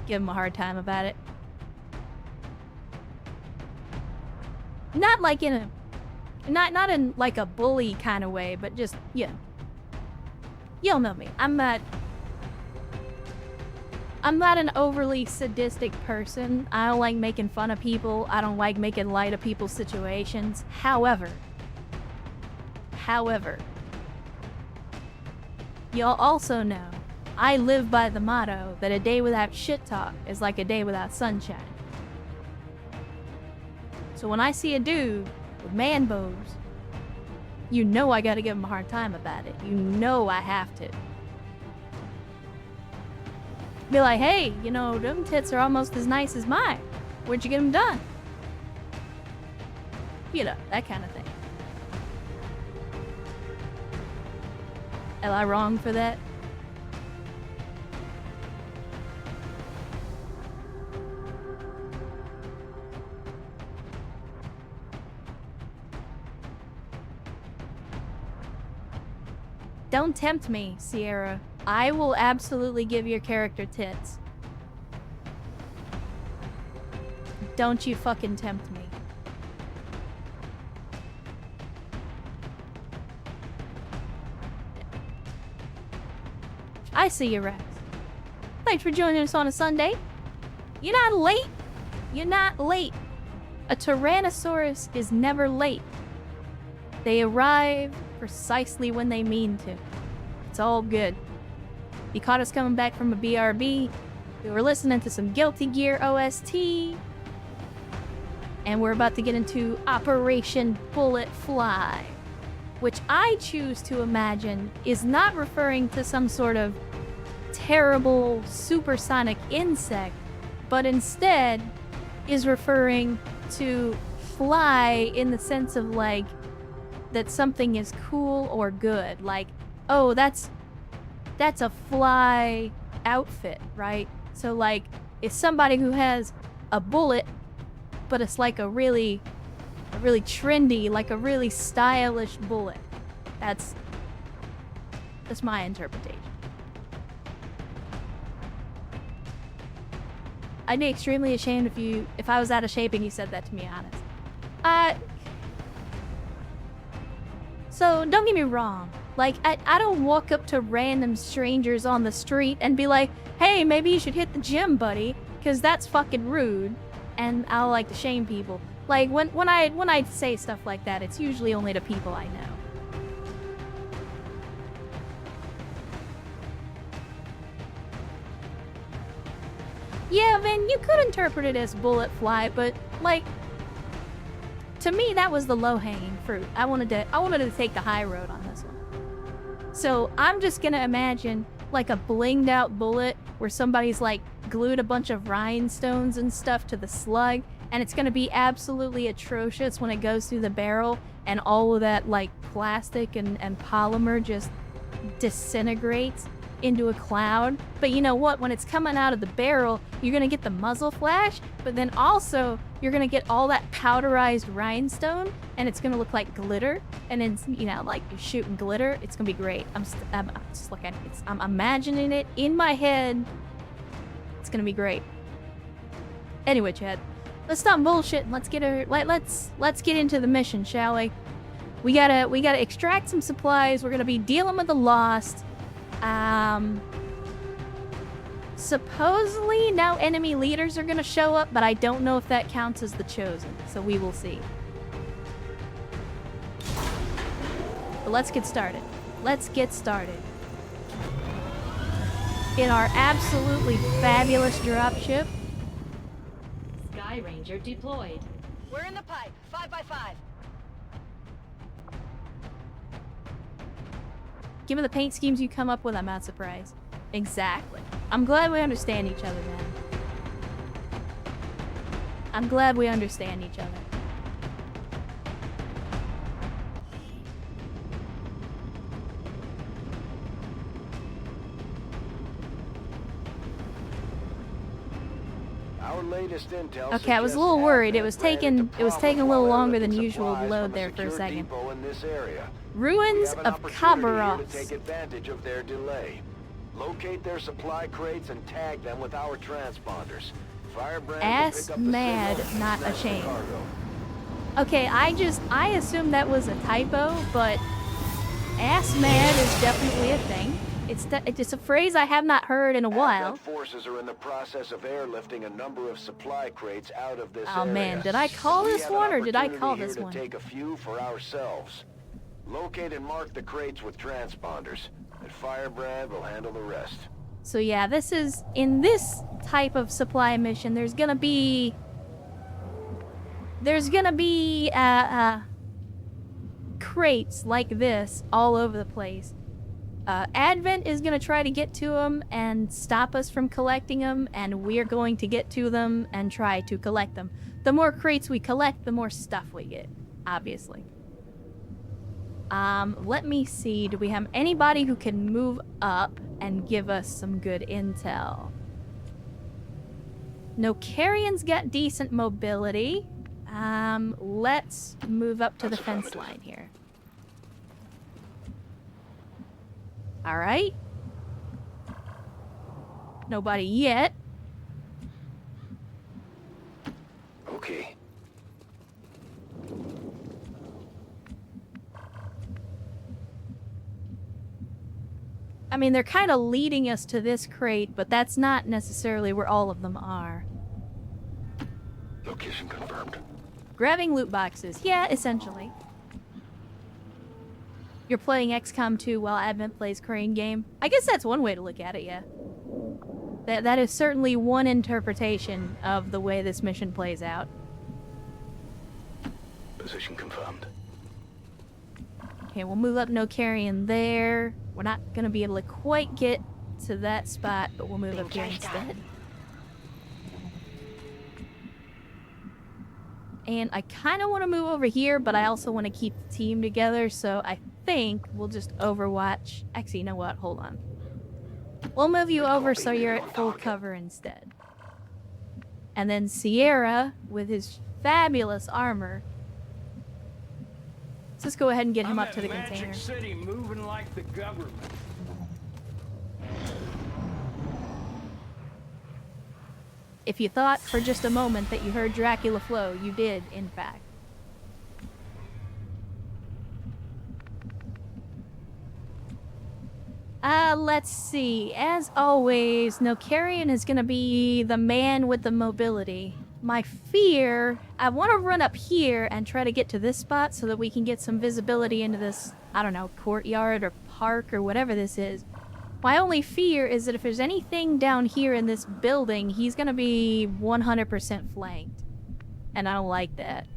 give him a hard time about it. Not like in a, not in like a bully kind of way, but just, yeah. You'll know me. I'm not an overly sadistic person. I don't like making fun of people. I don't like making light of people's situations. However, y'all also know I live by the motto that a day without shit talk is like a day without sunshine. So when I see a dude with man boobs, you know I gotta give him a hard time about it. You know I have to. Be like, hey, you know, them tits are almost as nice as mine. Where'd you get them done? You know, that kind of thing. Am I wrong for that? Don't tempt me, Sierra. I will absolutely give your character tits. Don't you fucking tempt me. I see you, Rex. Thanks for joining us on a Sunday. You're not late. You're not late. A Tyrannosaurus is never late. They arrive precisely when they mean to. It's all good. You caught us coming back from a BRB. We were listening to some Guilty Gear OST. And we're about to get into Operation Bullet Fly, which I choose to imagine is not referring to some sort of terrible supersonic insect, but instead is referring to fly in the sense of, like, that something is cool or good. Like, oh, that's a fly outfit, right? So, like, it's somebody who has a bullet, but it's like a really trendy, like a really stylish bullet. That's my interpretation. I'd be extremely ashamed if I was out of shape and you said that to me, honest. So don't get me wrong. Like, I don't walk up to random strangers on the street and be like, hey, maybe you should hit the gym, buddy, because that's fucking rude. And I'll like to shame people. Like, when I say stuff like that, it's usually only to people I know. Yeah, Vin, you could interpret it as bullet fly, but, like, to me, that was the low-hanging fruit. I wanted to take the high road on this one. So I'm just gonna imagine, like, a blinged out bullet where somebody's, like, glued a bunch of rhinestones and stuff to the slug, and it's gonna be absolutely atrocious when it goes through the barrel, and all of that, like, plastic and polymer just disintegrates into a cloud. But you know what? When it's coming out of the barrel, you're gonna get the muzzle flash, but then also you're gonna get all that powderized rhinestone, and it's gonna look like glitter. And then, you know, like you're shooting glitter. It's gonna be great. I'm just looking. I'm imagining it in my head. It's gonna be great. Anyway, Chad, let's stop bullshit. Let's get into the mission, shall we? We gotta extract some supplies. We're gonna be dealing with the lost. Supposedly, now enemy leaders are gonna show up, but I don't know if that counts as the chosen, so we will see. But let's get started. Let's get started. In our absolutely fabulous dropship. Sky Ranger deployed. We're in the pipe. 5x5. Given the paint schemes you come up with, I'm not surprised. Exactly. I'm glad we understand each other, man. I'm glad we understand each other. Our latest intel Okay, I was a little worried. It was taking a little longer than usual to load there for a second. Ruins of Khabarovsk. Take advantage of their delay. Locate their supply crates and tag them with our transponders. Firebrand Ass mad, not ashamed. Okay, I assumed that was a typo, but ass mad is definitely a thing. It's a phrase I have not heard in a while. Advent forces are in the process of airlifting a number of supply crates out of this Oh area. man, did I call We this have an one or did I opportunity call here this to one? take a few for ourselves. Locate and mark the crates with transponders, and Firebrand will handle the rest. So yeah, this is, in this type of supply mission, there's gonna be crates like this all over the place. Advent is gonna try to get to them and stop us from collecting them, and we're going to get to them and try to collect them. The more crates we collect, the more stuff we get, obviously. Let me see, do we have anybody who can move up and give us some good intel? Nokarian's got decent mobility. Let's move up to the fence line here. Alright. Nobody yet. Okay. I mean, they're kind of leading us to this crate, but that's not necessarily where all of them are. Location confirmed. Grabbing loot boxes. Yeah, essentially. You're playing XCOM 2 while Advent plays Crane game. I guess that's one way to look at it, yeah. That is certainly one interpretation of the way this mission plays out. Position confirmed. Okay, we'll move up Nokarian there. We're not gonna be able to quite get to that spot, but we'll move up here instead. And I kind of want to move over here, but I also want to keep the team together, so I think we'll just overwatch. Actually, you know what? Hold on. We'll move you over so you're at full cover instead. And then Sierra, with his fabulous armor. Let's just go ahead and get him up to the container. Magic City moving like the government. If you thought for just a moment that you heard Dracula flow, you did, in fact. Let's see. As always, Nokarian is gonna be the man with the mobility. My fear, I want to run up here and try to get to this spot so that we can get some visibility into this, I don't know, courtyard or park or whatever this is. My only fear is that if there's anything down here in this building, he's gonna be 100% flanked. And I don't like that.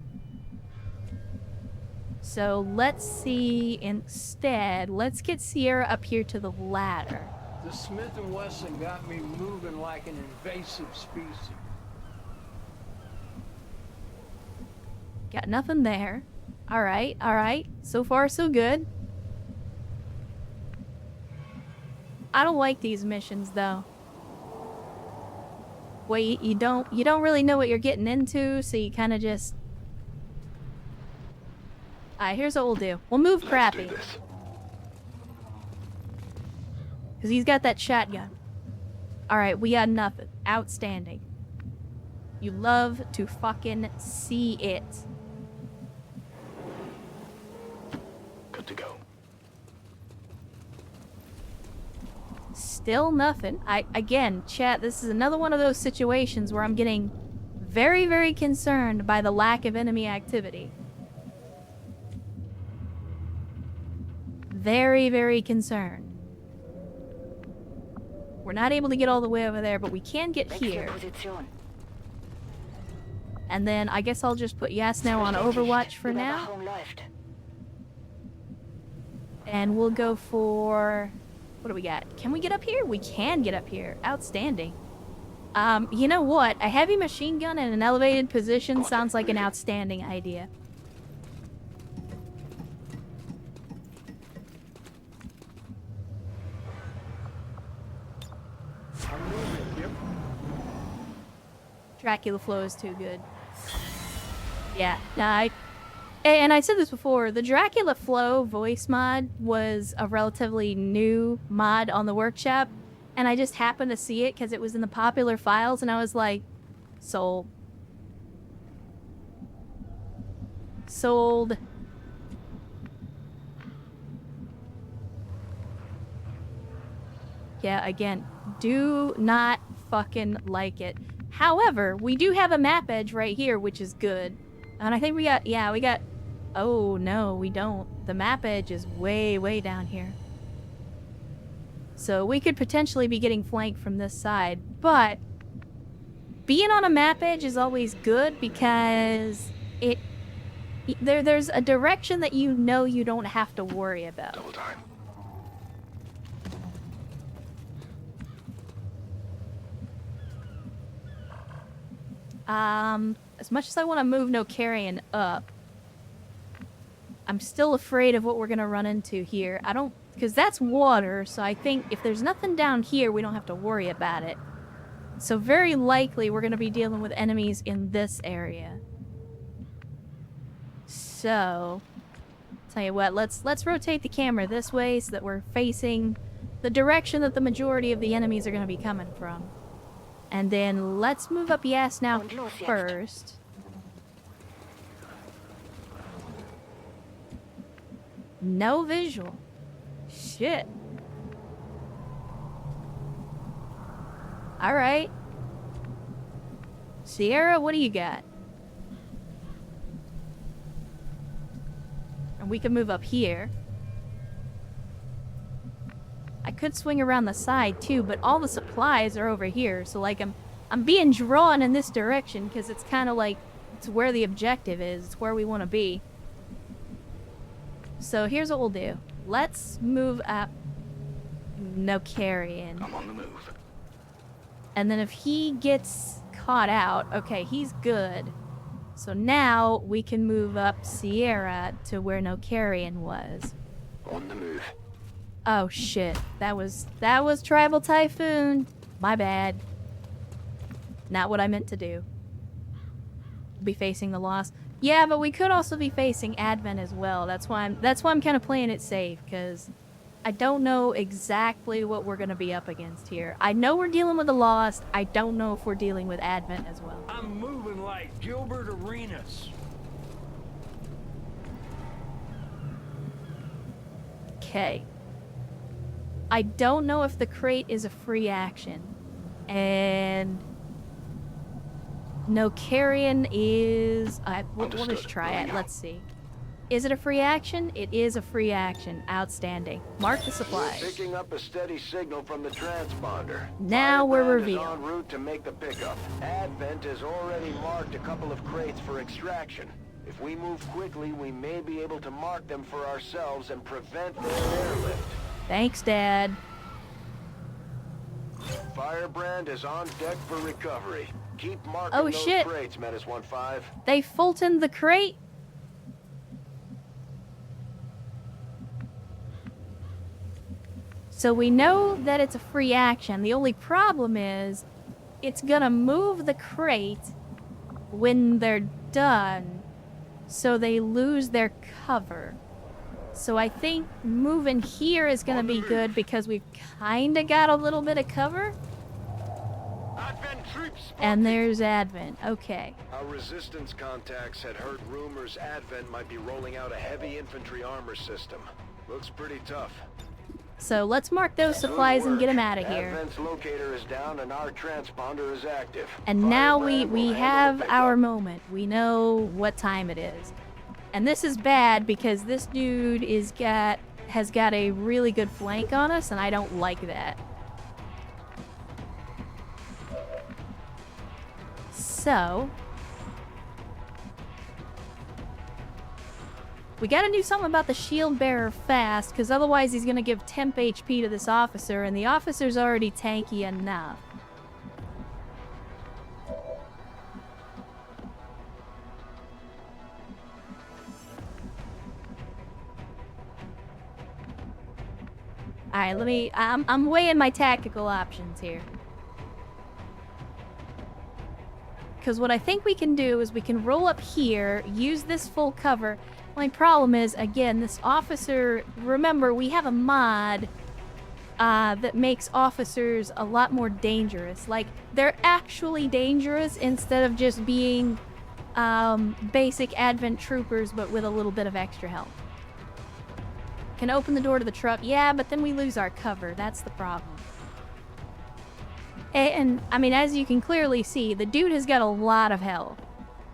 So let's see instead, let's get Sierra up here to the ladder. The Smith & Wesson got me moving like an invasive species. Got nothing there. Alright, alright. So far, so good. I don't like these missions, though. Wait, you don't really know what you're getting into, so you kind of just... Alright, here's what we'll do. We'll move Crappy. Let's do this. Because he's got that shotgun. Alright, we got nothing. Outstanding. You love to fucking see it. Good to go. Still nothing. Again, chat, this is another one of those situations where I'm getting very, very concerned by the lack of enemy activity. Very, very concerned. We're not able to get all the way over there, but we can get here. And then I guess I'll just put Yes now on Overwatch for now. And we'll go for... What do we got? Can we get up here? We can get up here. Outstanding. You know what? A heavy machine gun in an elevated position sounds like an outstanding idea. I'm moving, yep. Dracula flow is too good. Yeah, nah, and I said this before, the Dracula flow voice mod was a relatively new mod on the workshop, and I just happened to see it because it was in the popular files, and I was like, sold. Sold. Yeah, again, do not fucking like it. However, we do have a map edge right here, which is good. And I think we got, yeah, we got, oh no, we don't. The map edge is way, way down here. So we could potentially be getting flanked from this side, but being on a map edge is always good because there's a direction that you know you don't have to worry about. Double time. As much as I want to move No Carrion up, I'm still afraid of what we're gonna run into here. I don't, because that's water, so I think if there's nothing down here, we don't have to worry about it. So very likely we're gonna be dealing with enemies in this area. So, tell you what, let's rotate the camera this way so that we're facing the direction that the majority of the enemies are gonna be coming from. And then let's move up Yes now first. No visual. Shit. Alright. Sierra, what do you got? And we can move up here. I could swing around the side too, but all the supplies are over here. So like I'm being drawn in this direction because it's kind of like it's where the objective is. It's where we want to be. So here's what we'll do. Let's move up No Carrion. I'm on the move. And then if he gets caught out, okay, he's good. So now we can move up Sierra to where No Carrion was. On the move. Oh shit. That was Tribal Typhoon. My bad. Not what I meant to do. Be facing the loss. Yeah, but we could also be facing Advent as well. That's why I'm kind of playing it safe, because I don't know exactly what we're gonna be up against here. I know we're dealing with the Lost. I don't know if we're dealing with Advent as well. I'm moving like Gilbert Arenas. Okay. I don't know if the crate is a free action. And No Carrion is... we'll just try it. Let's see. Is it a free action? It is a free action. Outstanding. Mark the supplies. Picking up a steady signal from the transponder. Now we're Firebrand is revealed. en route to make the pickup. Advent has already marked a couple of crates for extraction. If we move quickly, we may be able to mark them for ourselves and prevent their airlift. Thanks, Dad. Firebrand is on deck for recovery. Keep marking Oh, those shit. crates, Menace 1-5. They Fultoned the crate? So we know that it's a free action. The only problem is it's gonna move the crate when they're done, so they lose their cover. So I think moving here is gonna be good because we've kinda got a little bit of cover. Advent troops. And there's Advent. Okay. Our resistance contacts had heard rumors Advent might be rolling out a heavy infantry armor system. Looks pretty tough. So let's mark those supplies and get them out of here. Advent's locator is down and our transponder is active. And now Firebrand we will have handle the our pickup. moment. We know what time it is. And this is bad because this dude has got a really good flank on us, and I don't like that. So we gotta do something about the shield bearer fast, because otherwise he's gonna give temp HP to this officer, and the officer's already tanky enough. Alright, I'm weighing my tactical options here. Because what I think we can do is we can roll up here, use this full cover. My problem is, again, this officer... Remember, we have a mod that makes officers a lot more dangerous. Like, they're actually dangerous instead of just being basic Advent troopers, but with a little bit of extra help. Can open the door to the truck. Yeah, but then we lose our cover. That's the problem. And I mean, as you can clearly see, the dude has got a lot of health.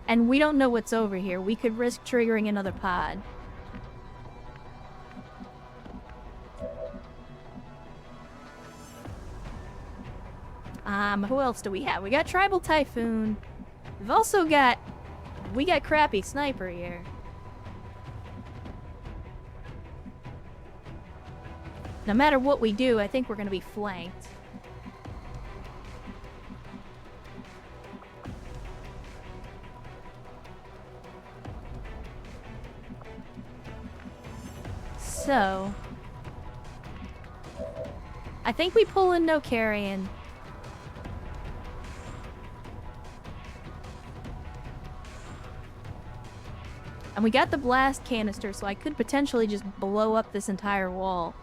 And we don't know what's over here. We could risk triggering another pod. Who else do we have? We got Tribal Typhoon. We've also got... We got Crappy Sniper here. No matter what we do, I think we're gonna be flanked. So, I think we pull in no carrying. And we got the blast canister, so I could potentially just blow up this entire wall.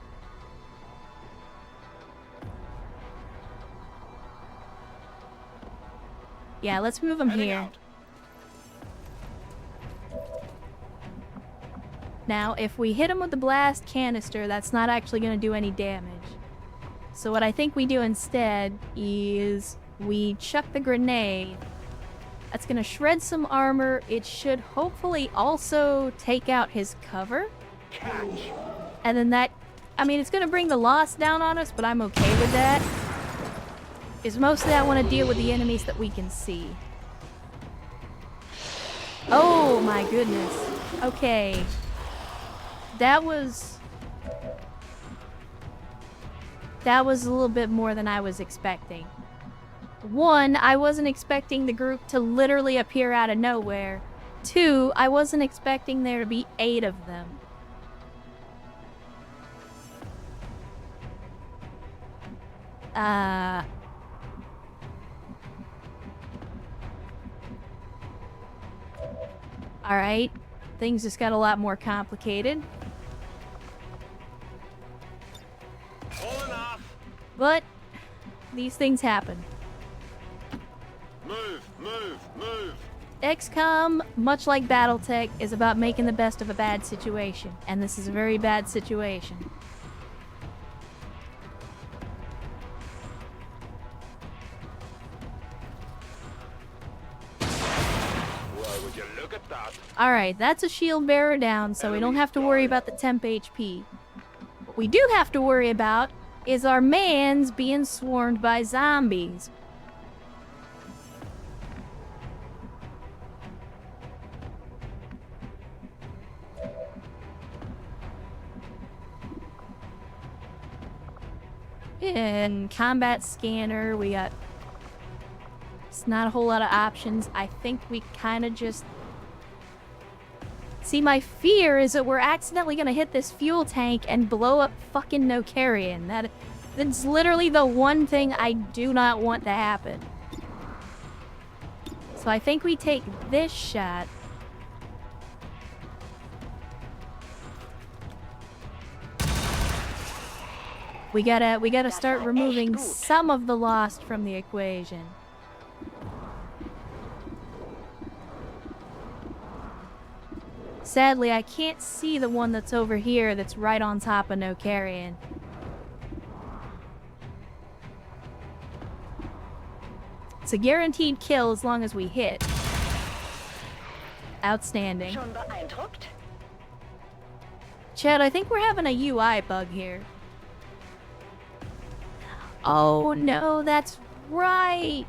Yeah, let's move him here. Now, if we hit him with the blast canister, that's not actually going to do any damage. So what I think we do instead is we chuck the grenade. That's going to shred some armor. It should hopefully also take out his cover. And then that... I mean, it's going to bring the loss down on us, but I'm okay with that. Because mostly I want to deal with the enemies that we can see. Oh my goodness. Okay. That was a little bit more than I was expecting. One, I wasn't expecting the group to literally appear out of nowhere. Two, I wasn't expecting there to be 8 of them. Alright. Things just got a lot more complicated. But these things happen. Move! XCOM, much like Battletech, is about making the best of a bad situation. And this is a very bad situation. Well, would you look at that? Alright, that's a shield bearer down, so we don't have to worry about the temp HP. What we do have to worry about is our mans being swarmed by zombies. In combat scanner, we got... It's not a whole lot of options. I think we kind of just... See, my fear is that we're accidentally gonna hit this fuel tank and blow up fucking no carrying. That's literally the one thing I do not want to happen. So I think we take this shot. We gotta start removing some of the lost from the equation. Sadly, I can't see the one that's over here that's right on top of no carrying. It's a guaranteed kill as long as we hit. Outstanding. Schon beeindruckt? Chad, I think we're having a UI bug here. Oh no, that's right!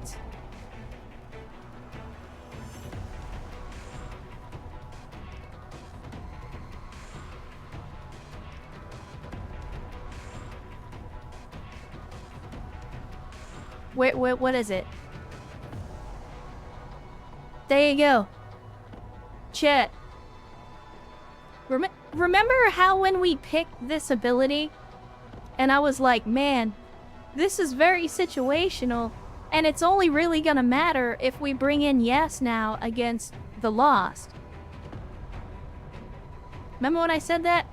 What is it? There you go. Chet. Remember how when we picked this ability, and I was like, man, this is very situational, and it's only really gonna matter if we bring in Yes Now against the Lost. Remember when I said that?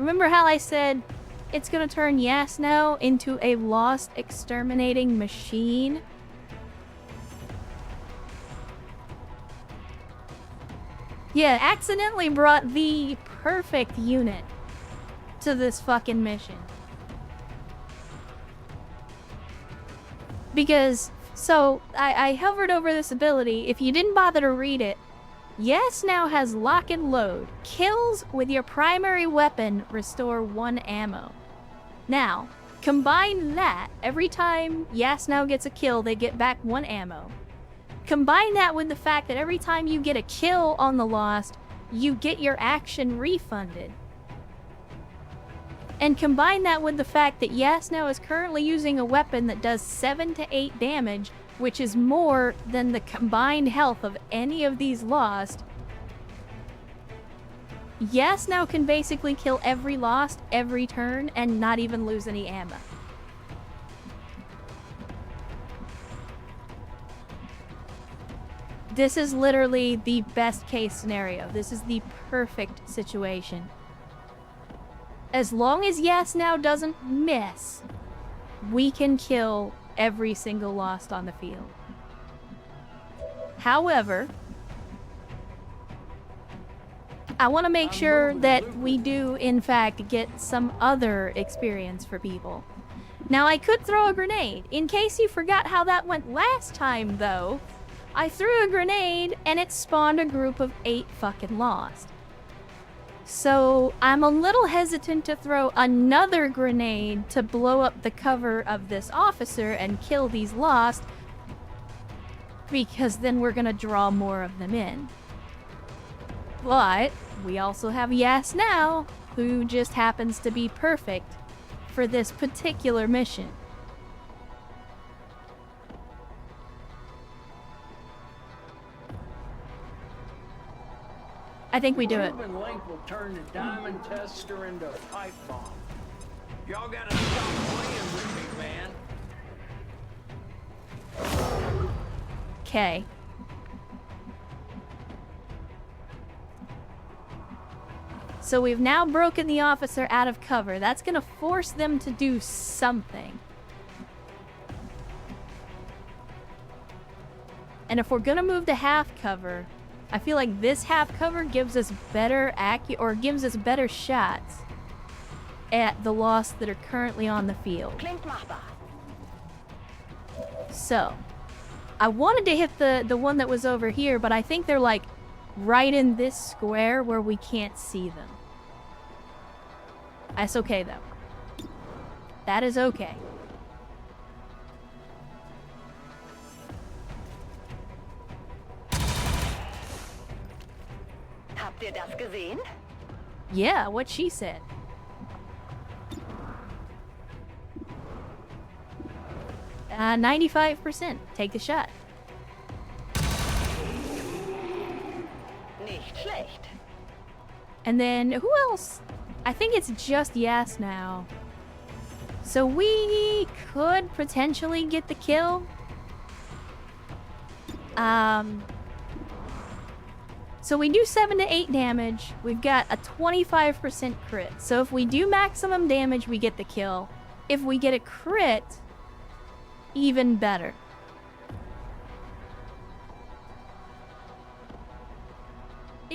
Remember how I said it's gonna turn Yes Now into a Lost exterminating machine? Yeah, accidentally brought the perfect unit to this fucking mission. Because, so, I hovered over this ability. If you didn't bother to read it, Yes Now has lock and load. Kills with your primary weapon restore 1 ammo. Now, combine that, every time Yes Now gets a kill, they get back 1 ammo. Combine that with the fact that every time you get a kill on the Lost, you get your action refunded. And combine that with the fact that Yes Now is currently using a weapon that does 7 to 8 damage, which is more than the combined health of any of these Lost. Yes Now can basically kill every Lost every turn and not even lose any ammo. This is literally the best case scenario. This is the perfect situation. As long as Yes Now doesn't miss, we can kill every single Lost on the field. However, I want to make sure that we do, in fact, get some other experience for people. Now, I could throw a grenade. In case you forgot how that went last time, though, I threw a grenade and it spawned a group of 8 fucking Lost. So I'm a little hesitant to throw another grenade to blow up the cover of this officer and kill these Lost, because then we're gonna draw more of them in. But we also have Yes Now, who just happens to be perfect for this particular mission. I think we do it. Cuban link will turn the diamond tester into a pipe bomb. Y'all gotta stop playing with me, man. Okay. So we've now broken the officer out of cover. That's gonna force them to do something. And if we're gonna move to half cover, I feel like this half cover gives us better gives us better shots at the Lost that are currently on the field. Klingt machbar. So, I wanted to hit the one that was over here, but I think they're like right in this square where we can't see them. That's okay though. That is okay. Habt ihr das gesehen? Yeah, what she said. Uh, 95%. Take the shot. Nicht schlecht. And then, who else? I think it's just Yes Now. So we could potentially get the kill. So we do 7 to 8 damage. We've got a 25% crit. So if we do maximum damage, we get the kill. If we get a crit, even better.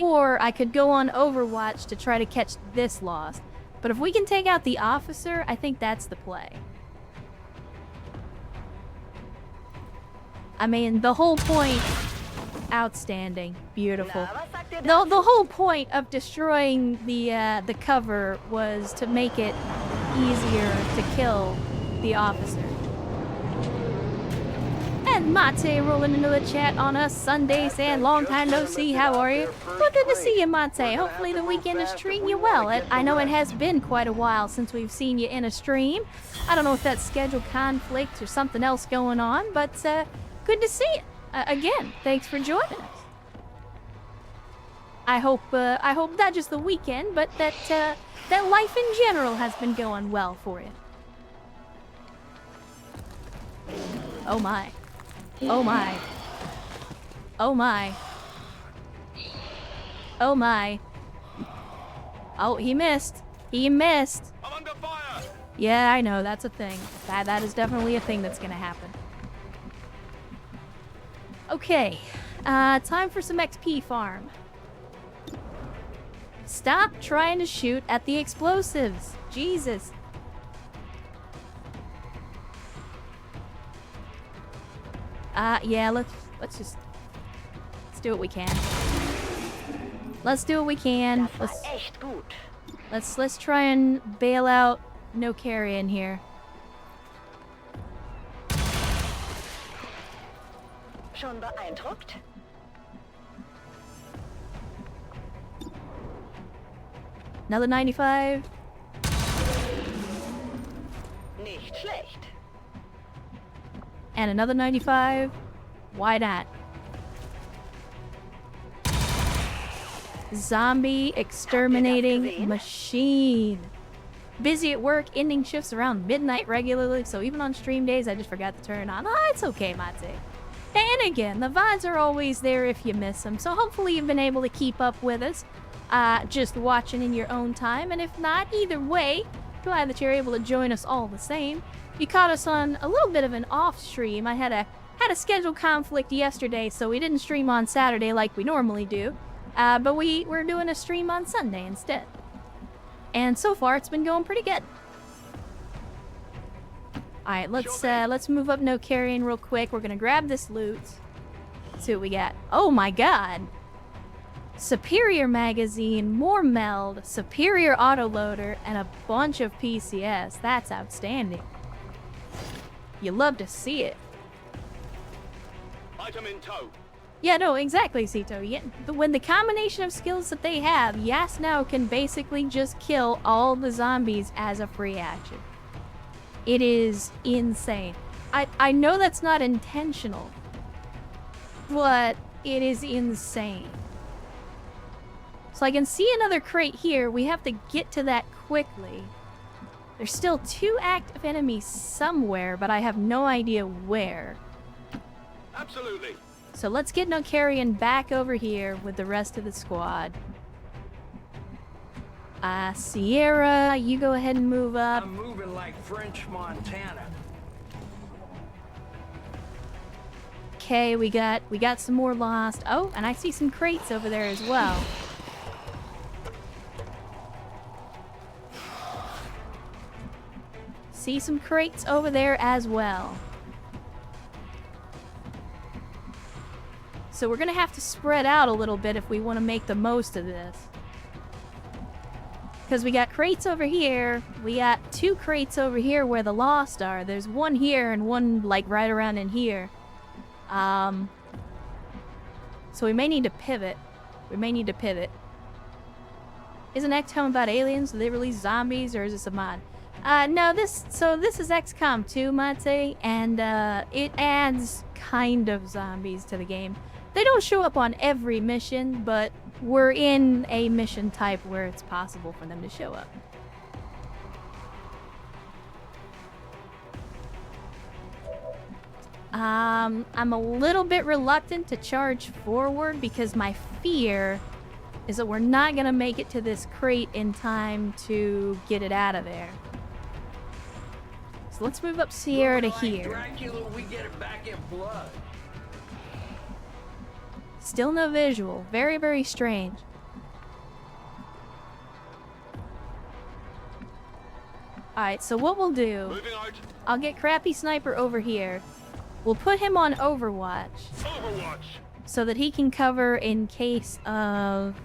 Or I could go on Overwatch to try to catch this Lost. But if we can take out the officer, I think that's the play. I mean, the whole point... Outstanding. Beautiful. Na, was sagt ihr dazu? The whole point of destroying the cover was to make it easier to kill the officer. And Mate rolling into the chat on a Sunday saying, long time no see, how are you? Well, good to see you, Mate. Hopefully the weekend is treating you well. I know it has been quite a while since we've seen you in a stream. I don't know if that's schedule conflict or something else going on, but good to see you. Again, thanks for joining us. I hope not just the weekend, but that life in general has been going well for you. Oh my. Oh my. Oh my. Oh my. Oh, he missed. He missed. I'm under fire! Yeah, I know, that's a thing. That is definitely a thing that's gonna happen. Okay, time for some XP farm. Stop trying to shoot at the explosives. Jesus. Yeah, let's do what we can. Let's do what we can. Das war echt gut. Let's try and bail out no carrion here. Schon beeindruckt? Another 95. Nicht schlecht. And another 95. Why not? Zombie exterminating machine. Busy at work, ending shifts around midnight regularly, so even on stream days I just forgot to turn on. Oh, it's okay, Mate. And again, the VODs are always there if you miss them, so hopefully you've been able to keep up with us, just watching in your own time, and if not, either way, glad that you're able to join us all the same. You caught us on a little bit of an off stream. I had a schedule conflict yesterday, so we didn't stream on Saturday like we normally do, but we're doing a stream on Sunday instead. And so far, it's been going pretty good. Alright, let's move up no carrying real quick. We're gonna grab this loot. See what we got. Oh my god! Superior magazine, more meld, superior autoloader, and a bunch of PCS. That's outstanding. You love to see it. Item in tow. Yeah, no, exactly, Sito. Yeah, when the combination of skills that they have, Yas now can basically just kill all the zombies as a free action. It is insane. I know that's not intentional, but it is insane. So I can see another crate here. We have to get to that quickly. There's still 2 active enemies somewhere, but I have no idea where. Absolutely. So let's get no carrion back over here with the rest of the squad. Sierra, you go ahead and move up. I'm moving like French Montana. Okay, we got some more lost. Oh, and I see some crates over there as well. See some crates over there as well. So we're gonna have to spread out a little bit if we want to make the most of this. Because we got crates over here, we got 2 crates over here where the lost are. There's one here and one like right around in here. So we may need to pivot. Isn't XCOM about aliens? Do they release zombies or is this a mod? No, this is XCOM 2, Mate, and it adds kind of zombies to the game. They don't show up on every mission, but we're in a mission type where it's possible for them to show up. I'm a little bit reluctant to charge forward because my fear is that we're not gonna make it to this crate in time to get it out of there. So let's move up Sierra to Moving like here. Dracula, we get it back in blood. Still no visual. Very, very strange. Alright, so what we'll do... Moving out. I'll get Crappy Sniper over here. We'll put him on Overwatch. Overwatch. So that he can cover in case of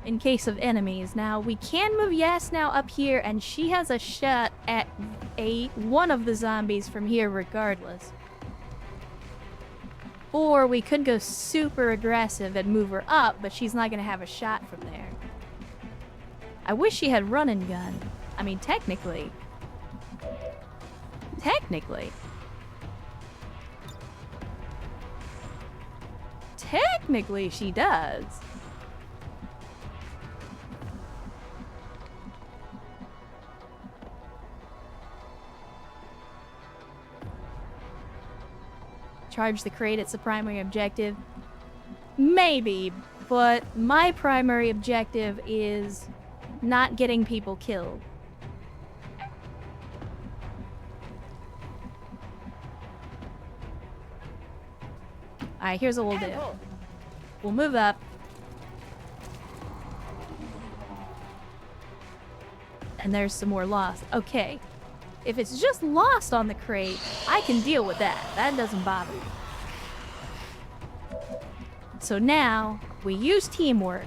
enemies. Now we can move Yasnau up here, and she has a shot at one of the zombies from here regardless. Or we could go super aggressive and move her up, but she's not gonna have a shot from there. I wish she had run and gun. I mean, technically she does. Charge the crate, it's the primary objective. Maybe, but my primary objective is not getting people killed. Alright, here's what we'll do. We'll move up. And there's some more lost. Okay. If it's just lost on the crate, I can deal with that. That doesn't bother me. So now, we use teamwork.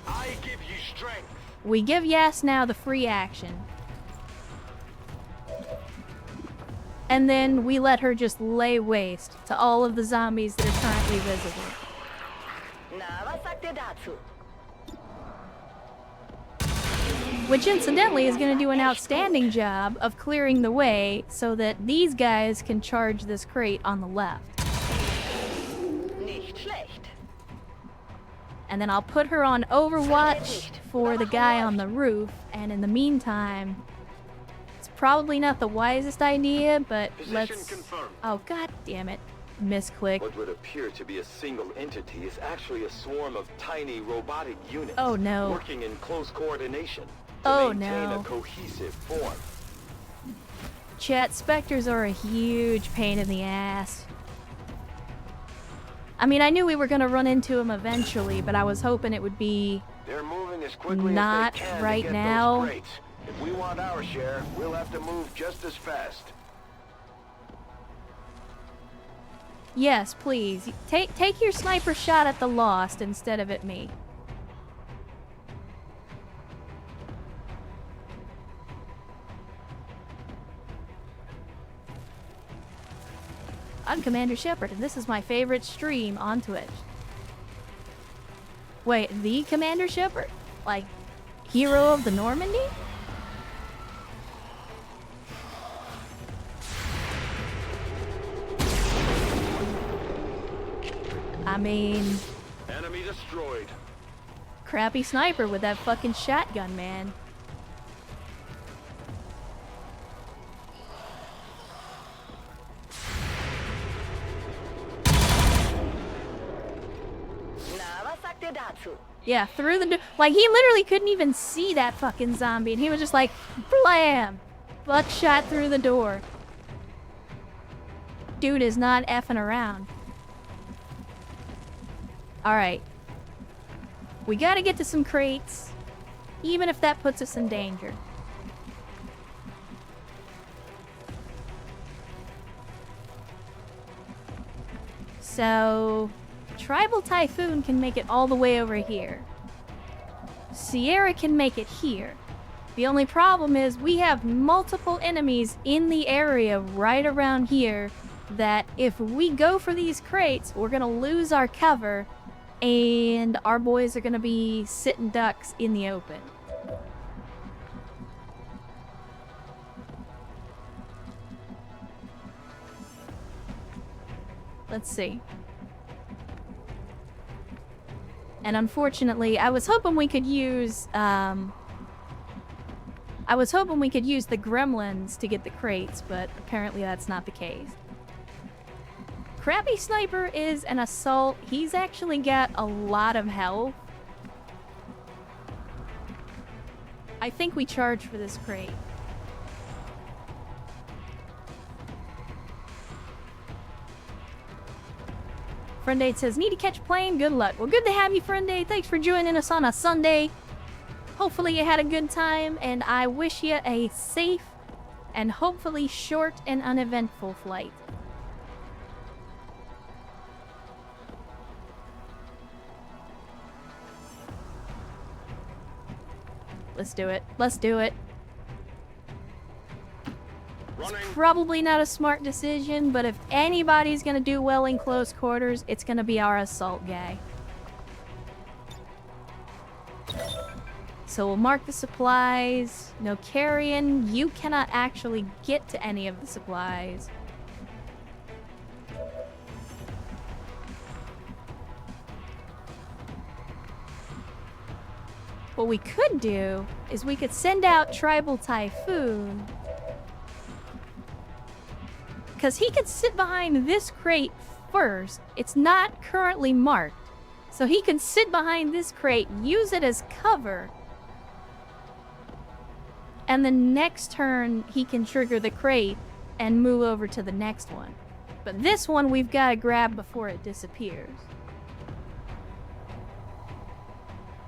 I give you strength. We give Yasnau the free action. And then we let her just lay waste to all of the zombies that are currently visible. Na, was sagt ihr dazu? Which incidentally is going to do an outstanding job of clearing the way so that these guys can charge this crate on the left. Nicht schlecht. And then I'll put her on Overwatch for the guy on the roof, and in the meantime, it's probably not the wisest idea, but let's... Confirmed. Oh, god damn it. Misclick. What would appear to be a single entity is actually a swarm of tiny robotic units. Oh, no. Working in close coordination to Oh, maintain no. a cohesive form. Chat, specters are a huge pain in the ass. I mean, I knew we were gonna run into them eventually, but I was hoping it would be... They're moving as quickly Not as they can right to get now. those crates. If we want our share, we'll have to move just as fast. Yes, please. Take your sniper shot at the Lost instead of at me. I'm Commander Shepard, and this is my favorite stream on Twitch. Wait, the Commander Shepard? Like, hero of the Normandy? I mean... Enemy destroyed. Crappy sniper with that fucking shotgun, man. Na, was sagt ihr dazu? Yeah, through the door. Like, he literally couldn't even see that fucking zombie, and he was just like, blam! Buckshot through the door. Dude is not effing around. Alright. We gotta get to some crates, even if that puts us in danger. So... Tribal Typhoon can make it all the way over here. Sierra can make it here. The only problem is we have multiple enemies in the area right around here that if we go for these crates, we're gonna lose our cover and our boys are gonna be sitting ducks in the open. Let's see. And unfortunately, I was hoping we could use the gremlins to get the crates, but apparently that's not the case. Crappy Sniper is an assault. He's actually got a lot of health. I think we charge for this crate. Frienday says, need to catch a plane? Good luck. Well, good to have you, Frienday. Thanks for joining us on a Sunday. Hopefully you had a good time, and I wish you a safe and hopefully short and uneventful flight. Let's do it. Let's do it. It's probably not a smart decision, but if anybody's gonna do well in close quarters, it's gonna be our assault guy. So we'll mark the supplies. No carrion. You cannot actually get to any of the supplies. What we could do is we could send out Tribal Typhoon. Because he could sit behind this crate first. It's not currently marked. So he can sit behind this crate, use it as cover. And the next turn, he can trigger the crate and move over to the next one. But this one, we've got to grab before it disappears.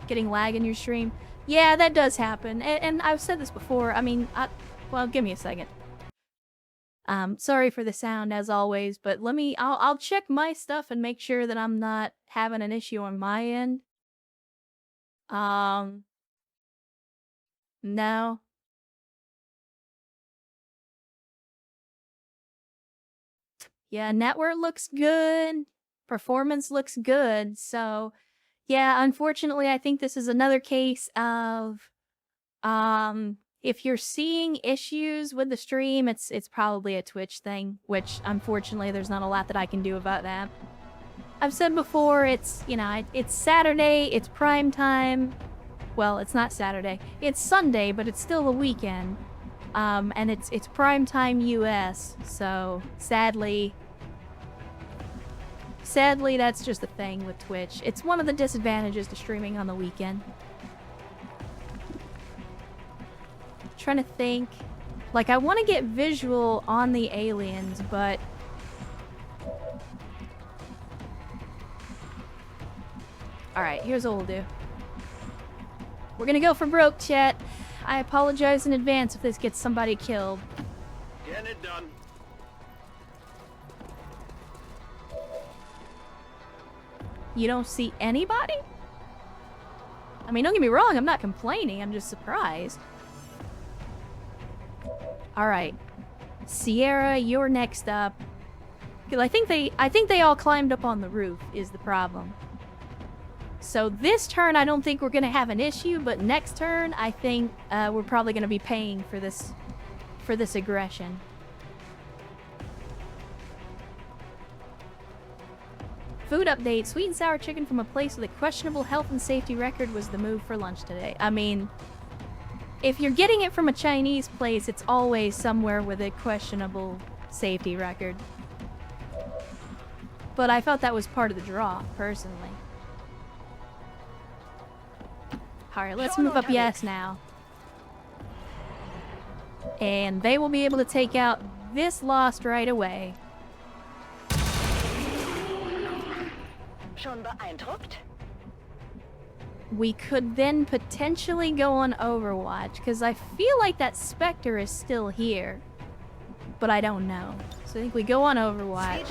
Getting lag in your stream? Yeah, that does happen. And I've said this before. I mean, well, give me a second. Sorry for the sound as always, but I'll check my stuff and make sure that I'm not having an issue on my end. No. Yeah, network looks good. Performance looks good. So, yeah, unfortunately, I think this is another case of, if you're seeing issues with the stream, it's probably a Twitch thing, which unfortunately there's not a lot that I can do about that. I've said before, it's, you know, it's Saturday, it's prime time. Well, it's not Saturday. It's Sunday, but it's still a weekend. And it's prime time US, so sadly that's just the thing with Twitch. It's one of the disadvantages to streaming on the weekend. Trying to think. Like, I want to get visual on the aliens, but alright, here's what we'll do. We're gonna go for broke, chat. I apologize in advance if this gets somebody killed. Getting it done. You don't see anybody? I mean, don't get me wrong, I'm not complaining, I'm just surprised. Alright. Sierra, you're next up. Because I think they all climbed up on the roof is the problem. So this turn I don't think we're gonna have an issue, but next turn I think we're probably gonna be paying for this aggression. Food update. Sweet and sour chicken from a place with a questionable health and safety record was the move for lunch today. I mean, if you're getting it from a Chinese place, it's always somewhere with a questionable safety record. But I felt that was part of the draw, personally. Alright, let's move up yes now. And they will be able to take out this Lost right away. Schon beeindruckt? We could then potentially go on Overwatch, because I feel like that Spectre is still here. But I don't know. So I think we go on Overwatch.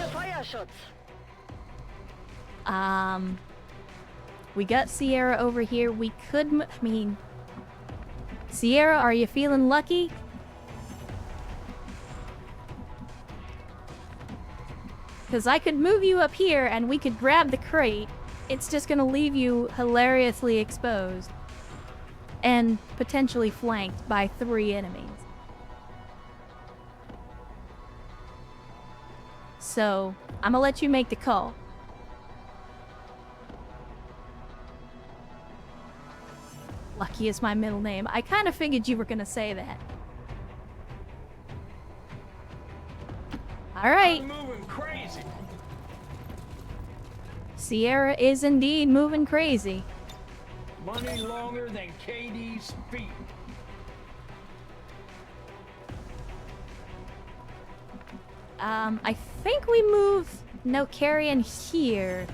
We got Sierra over here. We could, I mean... Sierra, are you feeling lucky? Because I could move you up here and we could grab the crate. It's just gonna leave you hilariously exposed. And potentially flanked by 3 enemies. So, I'm gonna let you make the call. Lucky is my middle name. I kind of figured you were gonna say that. Alright. Moving crazy. Sierra is indeed moving crazy. Money longer than KD's feet. I think we move No, carrion here.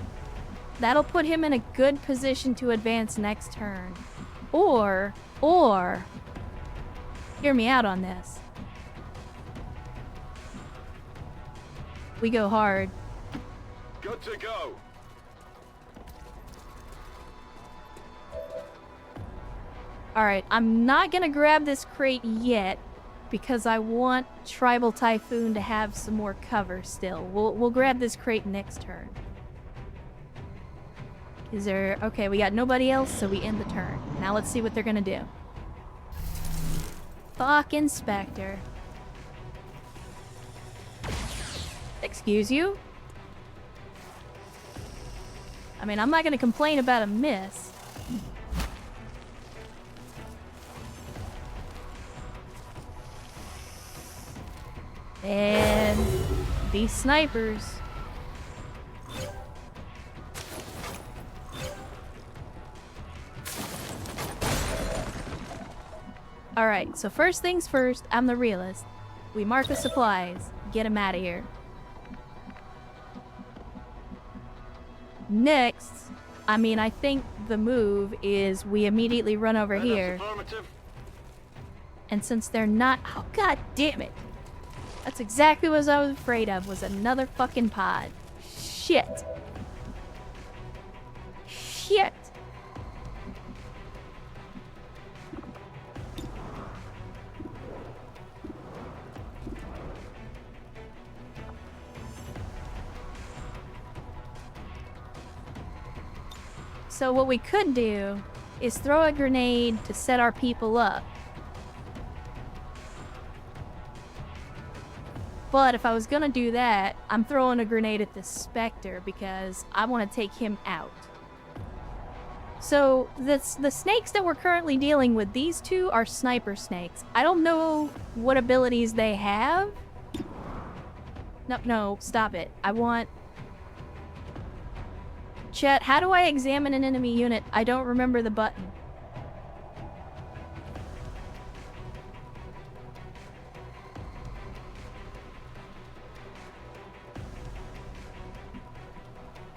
That'll put him in a good position to advance next turn. Or, hear me out on this. We go hard. Good to go. Alright, I'm not gonna grab this crate yet because I want Tribal Typhoon to have some more cover still. We'll grab this crate next turn. Is there... Okay, we got nobody else, so we end the turn. Now let's see what they're gonna do. Fuck Inspector. Excuse you? I mean, I'm not gonna complain about a miss. And these snipers. Alright, so first things first, I'm the realist. We mark the supplies, get them out of here. Next, I mean, I think the move is we immediately run over here. Affirmative. And since they're not... Oh, god damn it! That's exactly what I was afraid of, was another fucking pod. Shit. Shit. So what we could do is throw a grenade to set our people up. But if I was gonna do that, I'm throwing a grenade at the Spectre because I want to take him out. So the snakes that we're currently dealing with, these two are sniper snakes. I don't know what abilities they have. No, stop it. I want... Chat, how do I examine an enemy unit? I don't remember the button.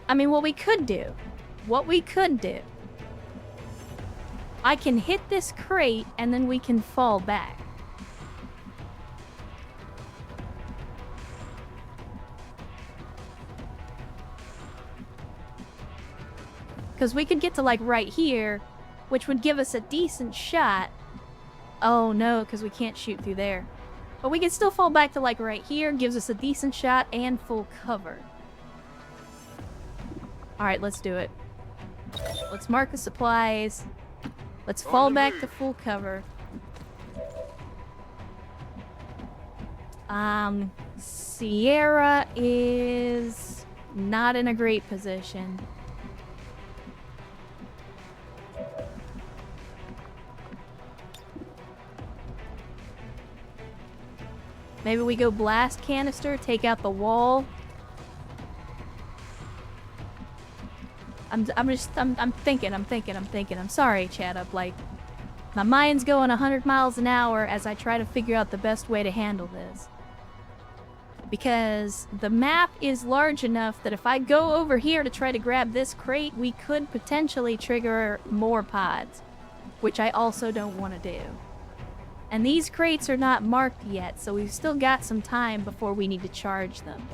I mean, what we could do, I can hit this crate and then we can fall back. Because we could get to like right here, which would give us a decent shot. Oh no, because we can't shoot through there. But we could still fall back to like right here, gives us a decent shot and full cover. Alright, let's do it. Let's mark the supplies. Let's fall back to full cover. Sierra is not in a great position. Maybe we go blast canister, take out the wall. I'm thinking. I'm sorry, chat. Like, my mind's going 100 miles an hour as I try to figure out the best way to handle this. Because the map is large enough that if I go over here to try to grab this crate, we could potentially trigger more pods, which I also don't want to do. And these crates are not marked yet, so we've still got some time before we need to charge them.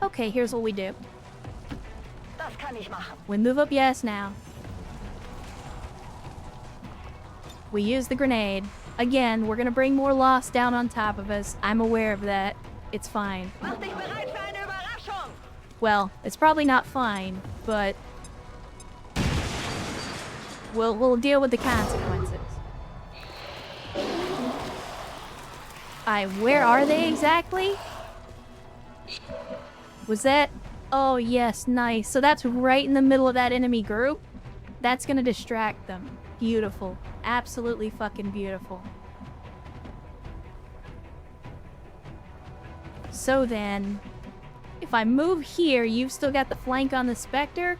Okay, here's what we do. Das kann ich machen. We move up yes now. We use the grenade. Again, we're gonna bring more loss down on top of us. I'm aware of that. It's fine. Mach dich bereit für eine Überraschung. Well, it's probably not fine, but we'll deal with the consequences. Where are they exactly? Was that... Oh, yes, nice. So that's right in the middle of that enemy group? That's gonna distract them. Beautiful. Absolutely fucking beautiful. So then, If I move here, you've still got the flank on the Spectre.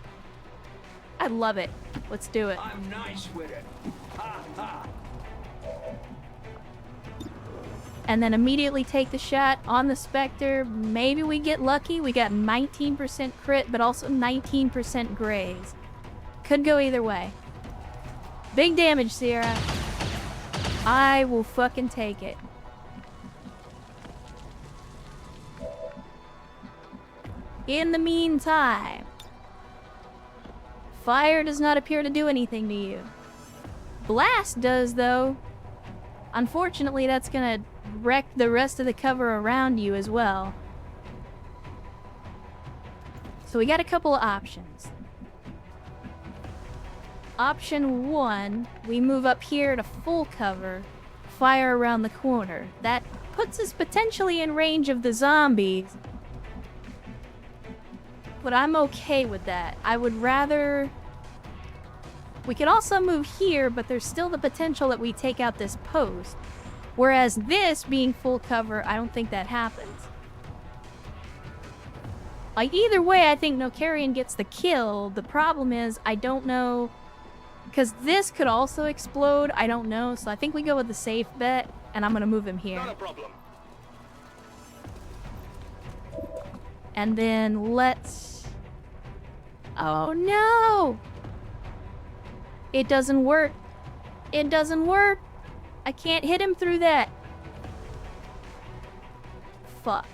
I love it. Let's do it. I'm nice with it. Ha ha. And then immediately take the shot on the Spectre. Maybe we get lucky. We got 19% crit, but also 19% graze. Could go either way. Big damage, Sierra. I will fucking take it. In the meantime, fire does not appear to do anything to you. Blast does, though. Unfortunately, that's gonna wreck the rest of the cover around you as well. So we got a couple of options. Option 1, we move up here to full cover, fire around the corner. That puts us potentially in range of the zombies. But I'm okay with that. I would rather... We could also move here, but there's still the potential that we take out this post. Whereas this being full cover, I don't think that happens. Like, either way, I think Nokarian gets the kill. The problem is, I don't know... Because this could also explode, I don't know. So I think we go with the safe bet, and I'm gonna move him here. Not a problem. And then let's... Oh no! It doesn't work. It doesn't work. I can't hit him through that. Fuck.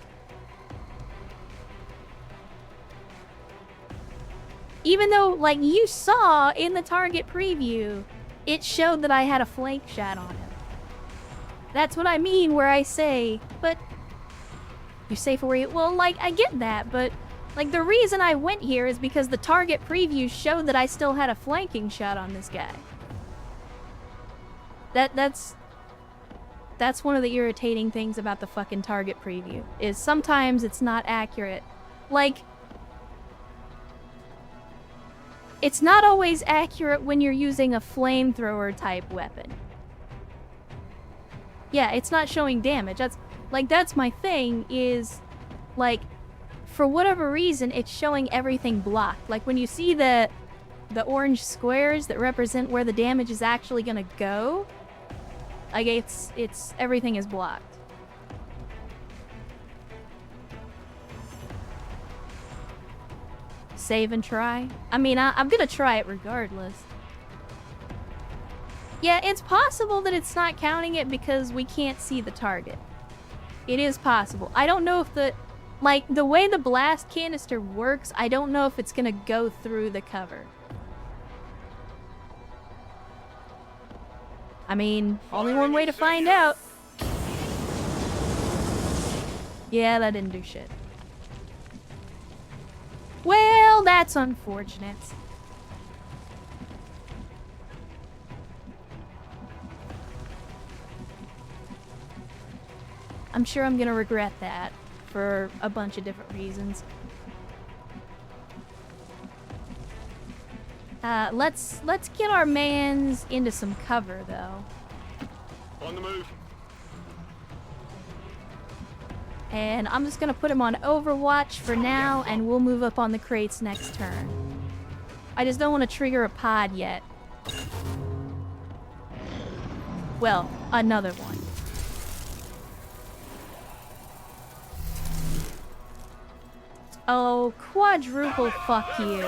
Even though, like, you saw in the target preview, it showed that I had a flank shot on him. That's what I mean where I say, but... You're safer where you... Well, like, I get that, but... Like, the reason I went here is because the target preview showed that I still had a flanking shot on this guy. That's one of the irritating things about the fucking target preview, is sometimes it's not accurate. Like... It's not always accurate when you're using a flamethrower type weapon. Yeah, it's not showing damage. That's my thing, is, like, for whatever reason, it's showing everything blocked. Like, when you see the orange squares that represent where the damage is actually gonna go, like, it's everything is blocked. Save and try. I mean, I'm gonna try it regardless. Yeah, it's possible that it's not counting it because we can't see the target. It is possible. I don't know if the... Like, the way the blast canister works, I don't know if it's gonna go through the cover. I mean, only one way to find out. Yeah, that didn't do shit. Well, that's unfortunate. I'm sure I'm gonna regret that for a bunch of different reasons. Let's get our mans into some cover, though. On the move. And I'm just gonna put him on Overwatch for now, and we'll move up on the crates next turn. I just don't want to trigger a pod yet. Well, another one. Oh, quadruple fuck you.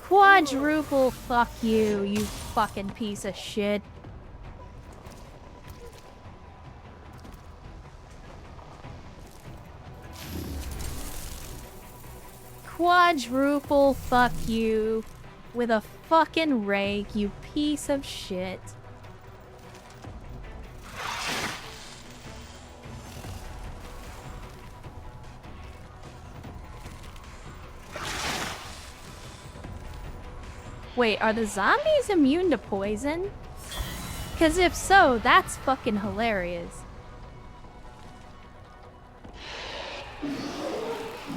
Quadruple fuck you, you fucking piece of shit. Quadruple fuck you with a fucking rake, you piece of shit. Wait, are the zombies immune to poison? Because if so, that's fucking hilarious.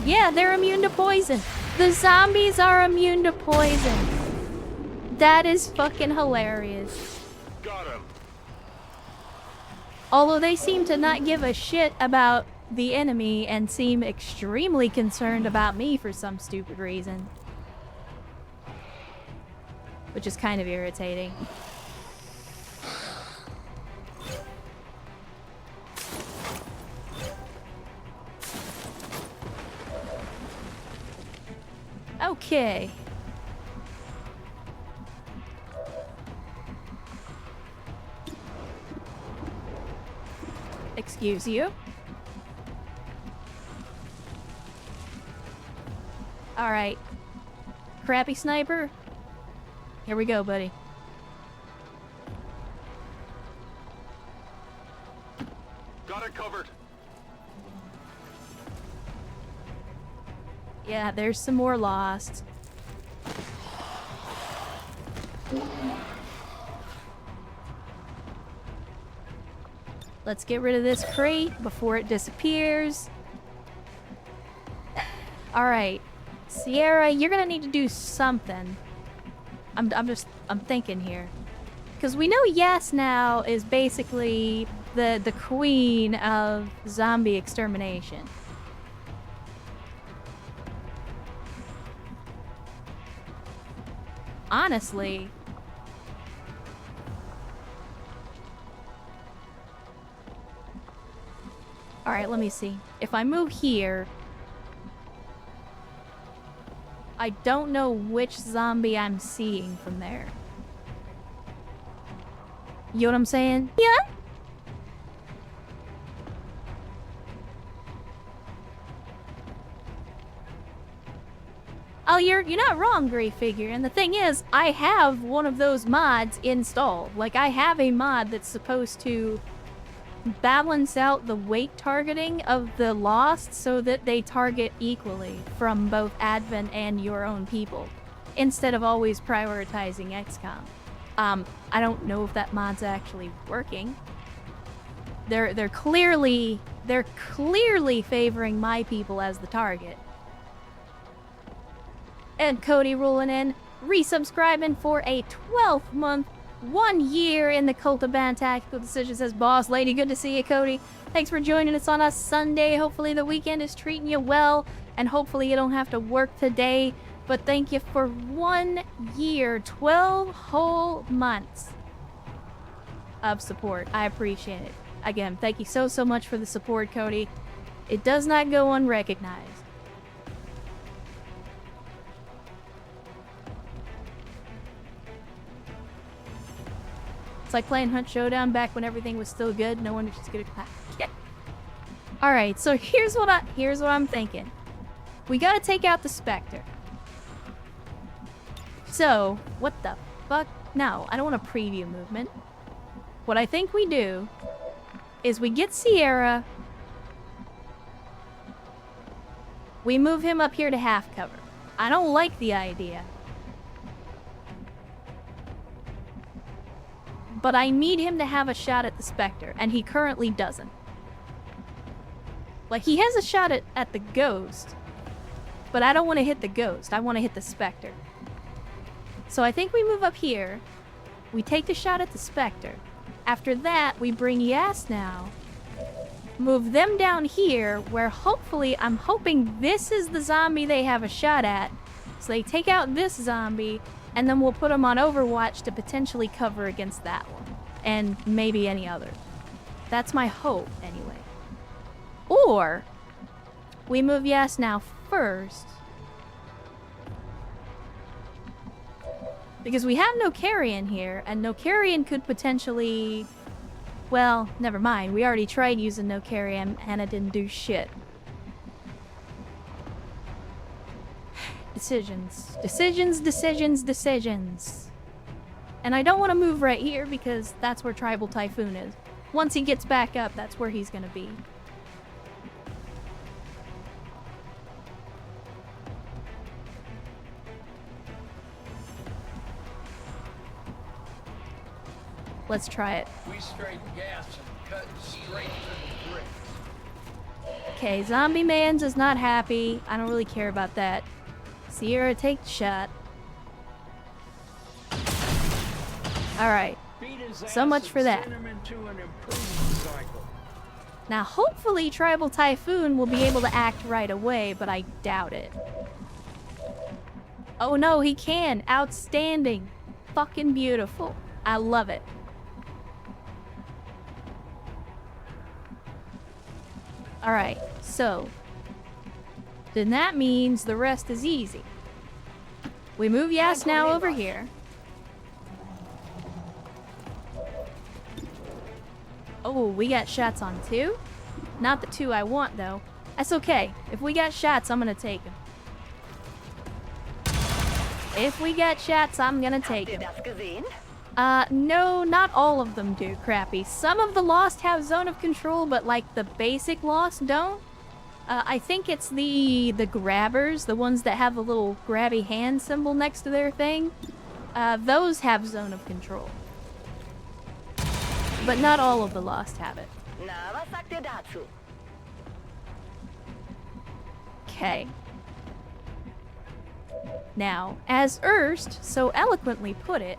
Yeah, they're immune to poison. The zombies are immune to poison. That is fucking hilarious. Got him. Although they seem to not give a shit about the enemy and seem extremely concerned about me for some stupid reason. Which is kind of irritating. Okay. Excuse you. Alright. Crappy sniper. Here we go, buddy. Got it covered. Yeah, there's some more lost. Let's get rid of this crate before it disappears. Alright. Sierra, you're gonna need to do something. I'm thinking here. Because we know Yes now is basically the queen of zombie extermination. Honestly, alright, let me see. If I move here, I don't know which zombie I'm seeing from there. You know what I'm saying? Yeah? Oh, you're not wrong, Gray Figure. And the thing is, I have one of those mods installed. Like, I have a mod that's supposed to balance out the weight targeting of the Lost so that they target equally from both Advent and your own people, instead of always prioritizing XCOM. I don't know if that mod's actually working. They're clearly favoring my people as the target. And Cody rolling in, resubscribing for a 12th month, 1 year in the Cult of Bad Tactical Decisions, says Boss Lady. Good to see you, Cody. Thanks for joining us on a Sunday. Hopefully the weekend is treating you well, and hopefully you don't have to work today. But thank you for 1 year, 12 whole months of support. I appreciate it. Again, thank you so much for the support, Cody. It does not go unrecognized. It's like playing Hunt Showdown back when everything was still good. No one was just gonna clap. Yeah. All right, so here's what I'm thinking. We gotta take out the Spectre. So what the fuck? No, I don't want a preview movement. What I think we do is we get Sierra. We move him up here to half cover. I don't like the idea. But I need him to have a shot at the Spectre, and he currently doesn't. Like, he has a shot at the Ghost, but I don't want to hit the Ghost. I want to hit the Spectre. So I think we move up here. We take the shot at the Spectre. After that, we bring Yas now. Move them down here, where hopefully, I'm hoping this is the zombie they have a shot at. So they take out this zombie, and then we'll put them on Overwatch to potentially cover against that one. And maybe any other. That's my hope, anyway. Or, we move Yas now first. Because we have no carrion here, and no carrion could potentially... Well, never mind. We already tried using no carrion, and it didn't do shit. Decisions. Decisions. And I don't want to move right here because that's where Tribal Typhoon is. Once he gets back up, that's where he's going to be. Let's try it. We straight gas and cut straight to the bricks. Okay, Zombie Man's is not happy. I don't really care about that. Sierra, take the shot. Alright. So much for that. Now, hopefully Tribal Typhoon will be able to act right away, but I doubt it. Oh no, he can. Outstanding. Fucking beautiful. I love it. Alright, so. Then that means the rest is easy. We move Yas now over here. Oh, we got shots on 2? Not the 2 I want, though. That's okay. If we got shots, I'm gonna take them. If we get shots, I'm gonna take Habt ihr them. das gesehen? No, not all of them do, Crappy. Some of the Lost have Zone of Control, but like the basic Lost don't. I think it's the grabbers, the ones that have the little grabby hand symbol next to their thing. Those have Zone of Control. But not all of the Lost have it. Na, was sagt ihr dazu? Okay. Now, as Erst so eloquently put it,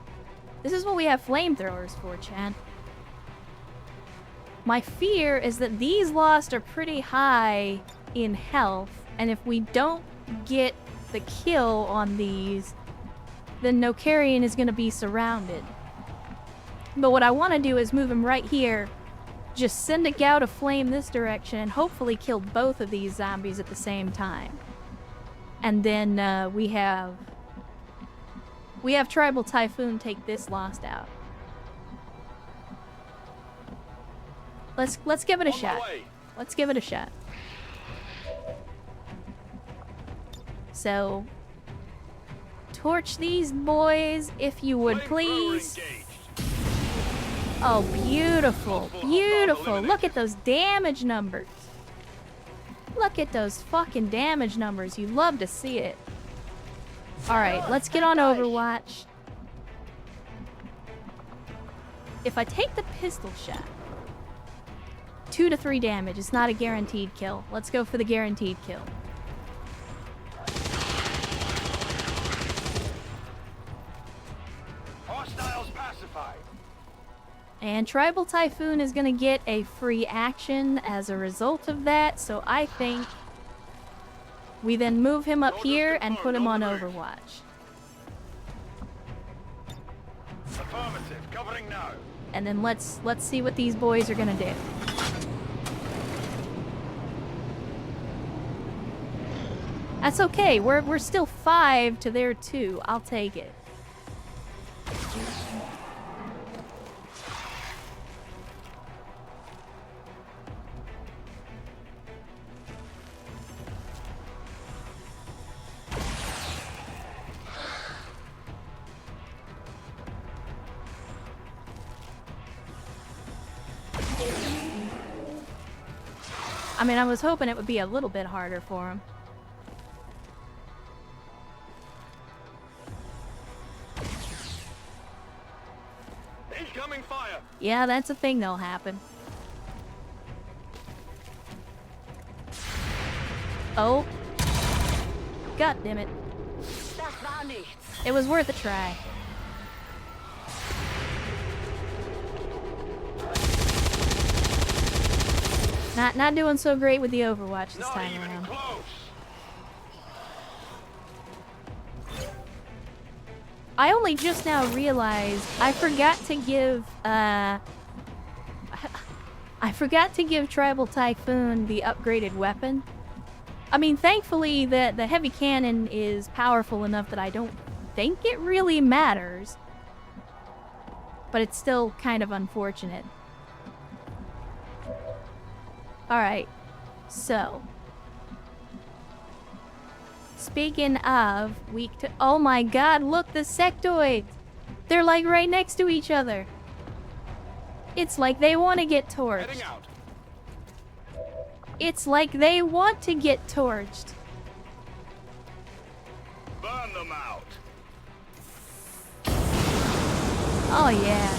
this is what we have flamethrowers for, Chad. My fear is that these Lost are pretty high in health, and if we don't get the kill on these, then Nokarian is going to be surrounded. But what I want to do is move him right here, just send a gout of flame this direction, and hopefully kill both of these zombies at the same time. And then we have Tribal Typhoon take this Lost out. Let's give it a shot. Let's give it a shot. So, torch these boys, if you would, please. Oh, beautiful, beautiful. Look at those damage numbers. Look at those fucking damage numbers. You love to see it. Alright, let's get on Overwatch. If I take the pistol shot, 2 to 3 damage. It's not a guaranteed kill. Let's go for the guaranteed kill. Hostiles pacified. And Tribal Typhoon is gonna get a free action as a result of that, so I think we then move him up here and put him on Overwatch. Affirmative, covering now. And then let's see what these boys are gonna do. That's okay. We're still 5 to their 2. I'll take it. I mean, I was hoping it would be a little bit harder for him. Incoming fire. Yeah, that's a thing that'll happen. Oh. God damn it. Das war nichts. It was worth a try. Not doing so great with the Overwatch this time around. I only just now realized I forgot to give Tribal Typhoon the upgraded weapon. I mean, thankfully the heavy cannon is powerful enough that I don't think it really matters. But it's still kind of unfortunate. Alright, so. Speaking of weak to— oh my god, look, the sectoids! They're like right next to each other. It's like they want to get torched. Heading out. It's like they want to get torched. Burn them out. Oh yeah.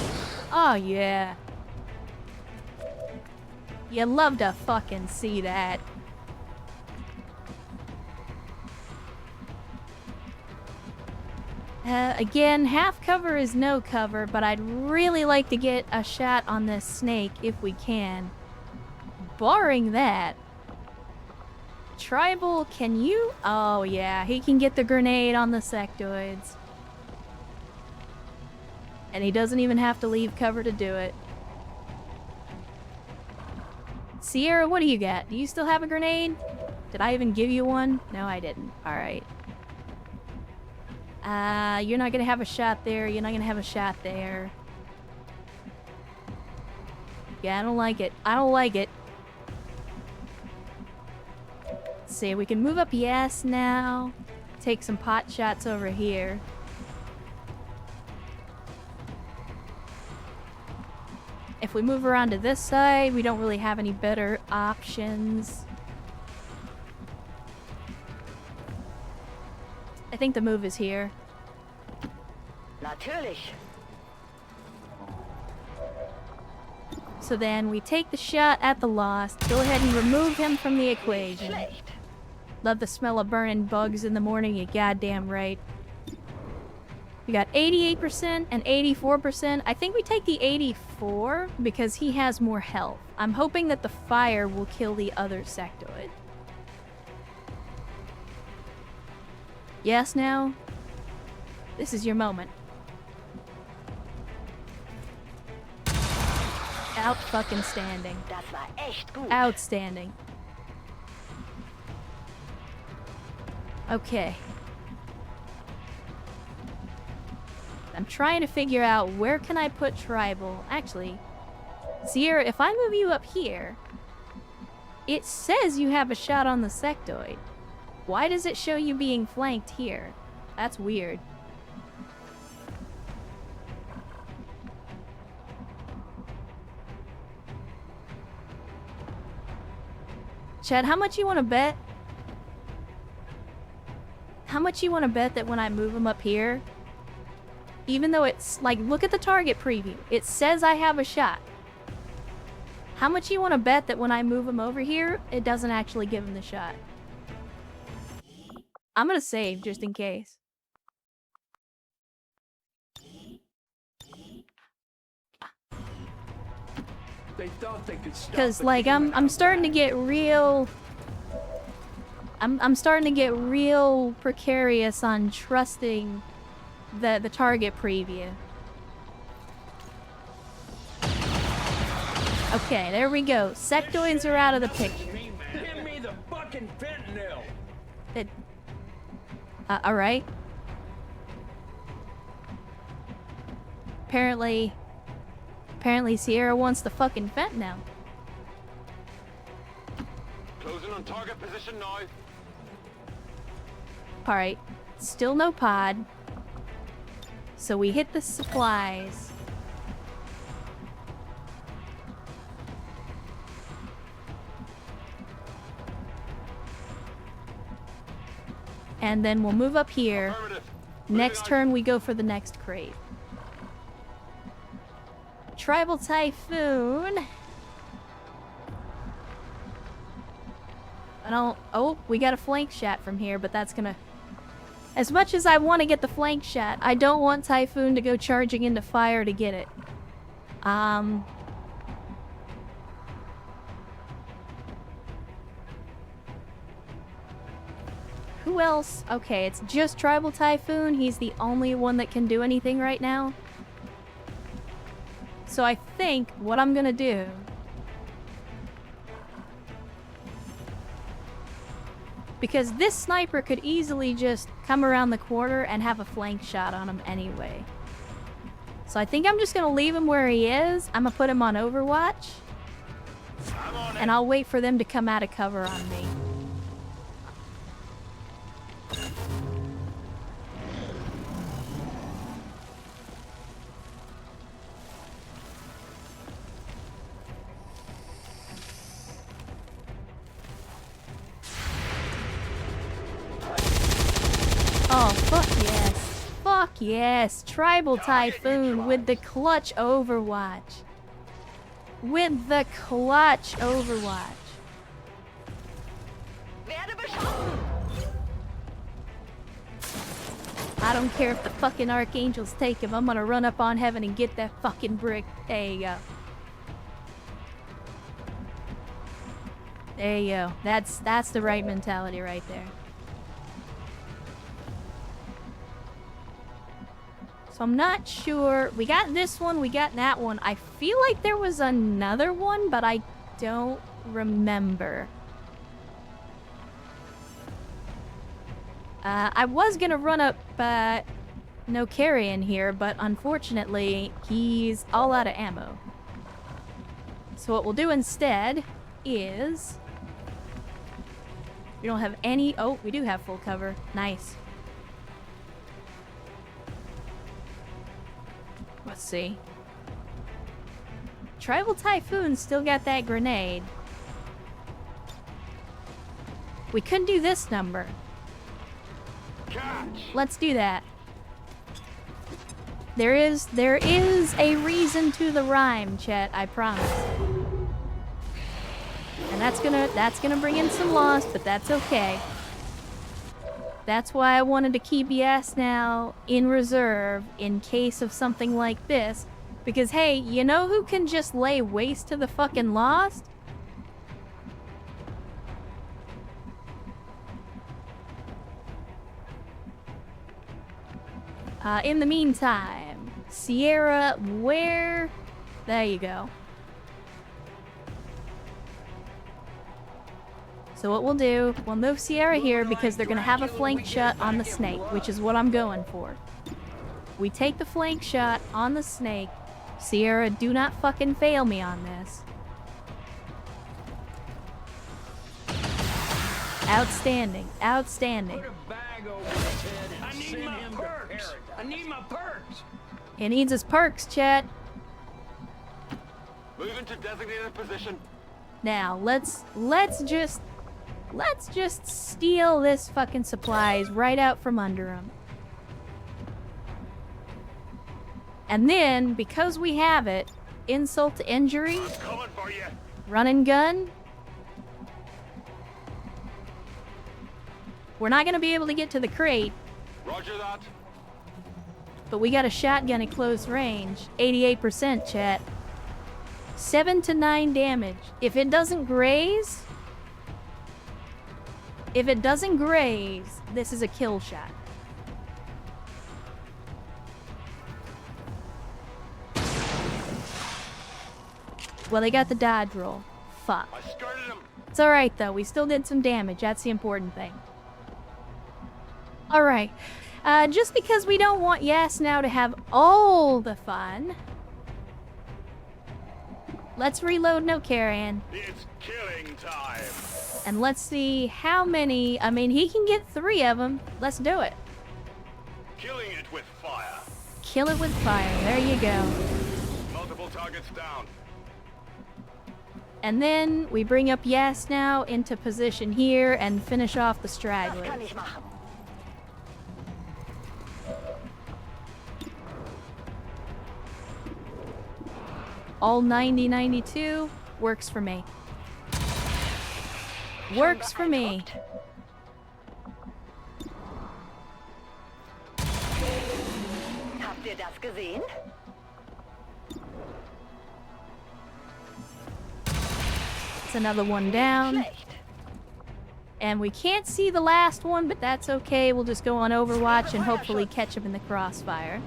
Oh yeah. You love to fucking see that. Again, half cover is no cover, but I'd really like to get a shot on this snake if we can. barring that, Tribal, can you? Oh yeah, he can get the grenade on the sectoids. And he doesn't even have to leave cover to do it. Sierra, what do you got? Do you still have a grenade? Did I even give you one? No, I didn't. Alright. You're not gonna have a shot there. You're not gonna have a shot there. Yeah, I don't like it. I don't like it. Let's see, we can move up yes now. Take some pot shots over here. If we move around to this side, we don't really have any better options. I think the move is here. Natürlich. So then we take the shot at the Lost. Go ahead and remove him from the equation. Schlecht. Love the smell of burning bugs in the morning, you goddamn right. We got 88% and 84%. I think we take the 84 because he has more health. I'm hoping that the fire will kill the other sectoid. Yes, now? This is your moment. Out fucking standing. Das war echt gut. Outstanding. Okay. I'm trying to figure out where can I put Tribal. Actually, Sierra, if I move you up here, it says you have a shot on the sectoid. Why does it show you being flanked here? That's weird. Chad, how much you want to bet? How much you want to bet that when I move him up here, even though it's like, look at the target preview, it says I have a shot. How much you want to bet that when I move him over here, it doesn't actually give him the shot? I'm gonna save just in case. They thought they could stop Because it like I'm starting to get real I'm starting to get real precarious on trusting the target preview. Okay, there we go. Sectoids are out of the picture. Give me the fucking fentanyl. It, alright. Apparently Sierra wants the fucking fentanyl. Closing on target position now. Alright, still no pod. So we hit the supplies. And then we'll move up here. Affirmative. Next turn we go for the next crate. Tribal Typhoon. I don't... Oh, we got a flank shot from here, but that's gonna... As much as I want to get the flank shot, I don't want Typhoon to go charging into fire to get it. Who else? Okay, it's just Tribal Typhoon. He's the only one that can do anything right now. So I think what I'm gonna do... Because this sniper could easily just come around the corner and have a flank shot on him anyway. So I think I'm just gonna leave him where he is. I'm gonna put him on Overwatch. And I'll wait for them to come out of cover on me. Oh, fuck yes. Fuck yes. Tribal Typhoon with the clutch Overwatch. With the clutch Overwatch. Werde beschossen. I don't care if the fucking Archangels take him. I'm gonna run up on heaven and get that fucking brick. There you go. There you go. That's the right mentality right there. So I'm not sure. We got this one, we got that one. I feel like there was another one, but I don't remember. I was gonna run up no carrion here, but unfortunately, he's all out of ammo. So what we'll do instead is... We don't have any... Oh, we do have full cover. Nice. Let's see. Tribal Typhoon still got that grenade. We couldn't do this number. Catch! Let's do that. There is a reason to the rhyme, chat, I promise. And that's gonna bring in some loss, but that's okay. That's why I wanted to keep Yes Now in reserve in case of something like this. Because hey, you know who can just lay waste to the fucking Lost? In the meantime, Sierra, where... There you go. So what we'll do, we'll move Sierra here because they're going to have a flank shot on the snake, which is what I'm going for. We take the flank shot on the snake. Sierra, do not fucking fail me on this. Outstanding. Outstanding. Put a bag over his head and send him to paradise. I need my perks. He needs his perks, chat. Move into designated position. Now, let's just steal this fucking supplies right out from under him. And then, because we have it, insult to injury, Coming for you. run and gun. We're not gonna be able to get to the crate, Roger that. but we got a shotgun at close range. 88%, chat. 7 to 9 damage. If it doesn't graze, this is a kill shot. Well, they got the dodge roll. Fuck. I skirted him. It's alright though, we still did some damage, that's the important thing. Alright, just because we don't want Yes Now to have all the fun, let's reload No Carrion, It's killing time. and let's see how many, I mean, he can get 3 of them, let's do it. Killing it with fire. Kill it with fire, there you go. Multiple targets down. And then we bring up Yes Now into position here and finish off the Das stragglers. kann ich machen. All 90-92 works for me. Works for me. Habt ihr das gesehen? It's another one down. Schlecht. And we can't see the last one, but that's okay. We'll just go on Overwatch and hopefully catch him in the crossfire.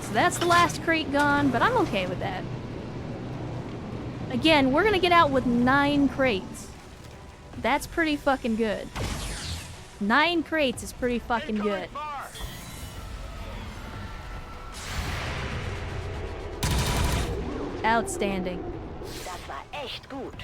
So that's the last crate gone, but I'm okay with that. Again, we're gonna get out with 9 crates. That's pretty fucking good. 9 crates is pretty fucking good. Outstanding. Das war echt gut.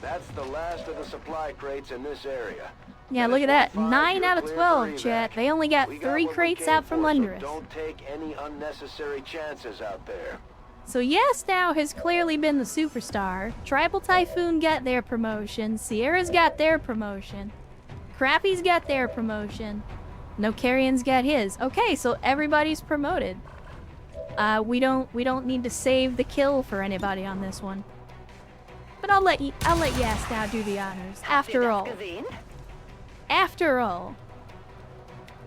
That's the last of the supply crates in this area. Yeah, look at that. 9 out of 12, chat. They only got 3 crates out from under us. Don't take any unnecessary chances out there. So Yes Now has clearly been the superstar. Tribal Typhoon got their promotion. Sierra's got their promotion. Crappy's got their promotion. No Carrion's got his. Okay, so everybody's promoted. We don't need to save the kill for anybody on this one. But I'll let Yes Now do the honors. Habt ihr After das all. gesehen? After all,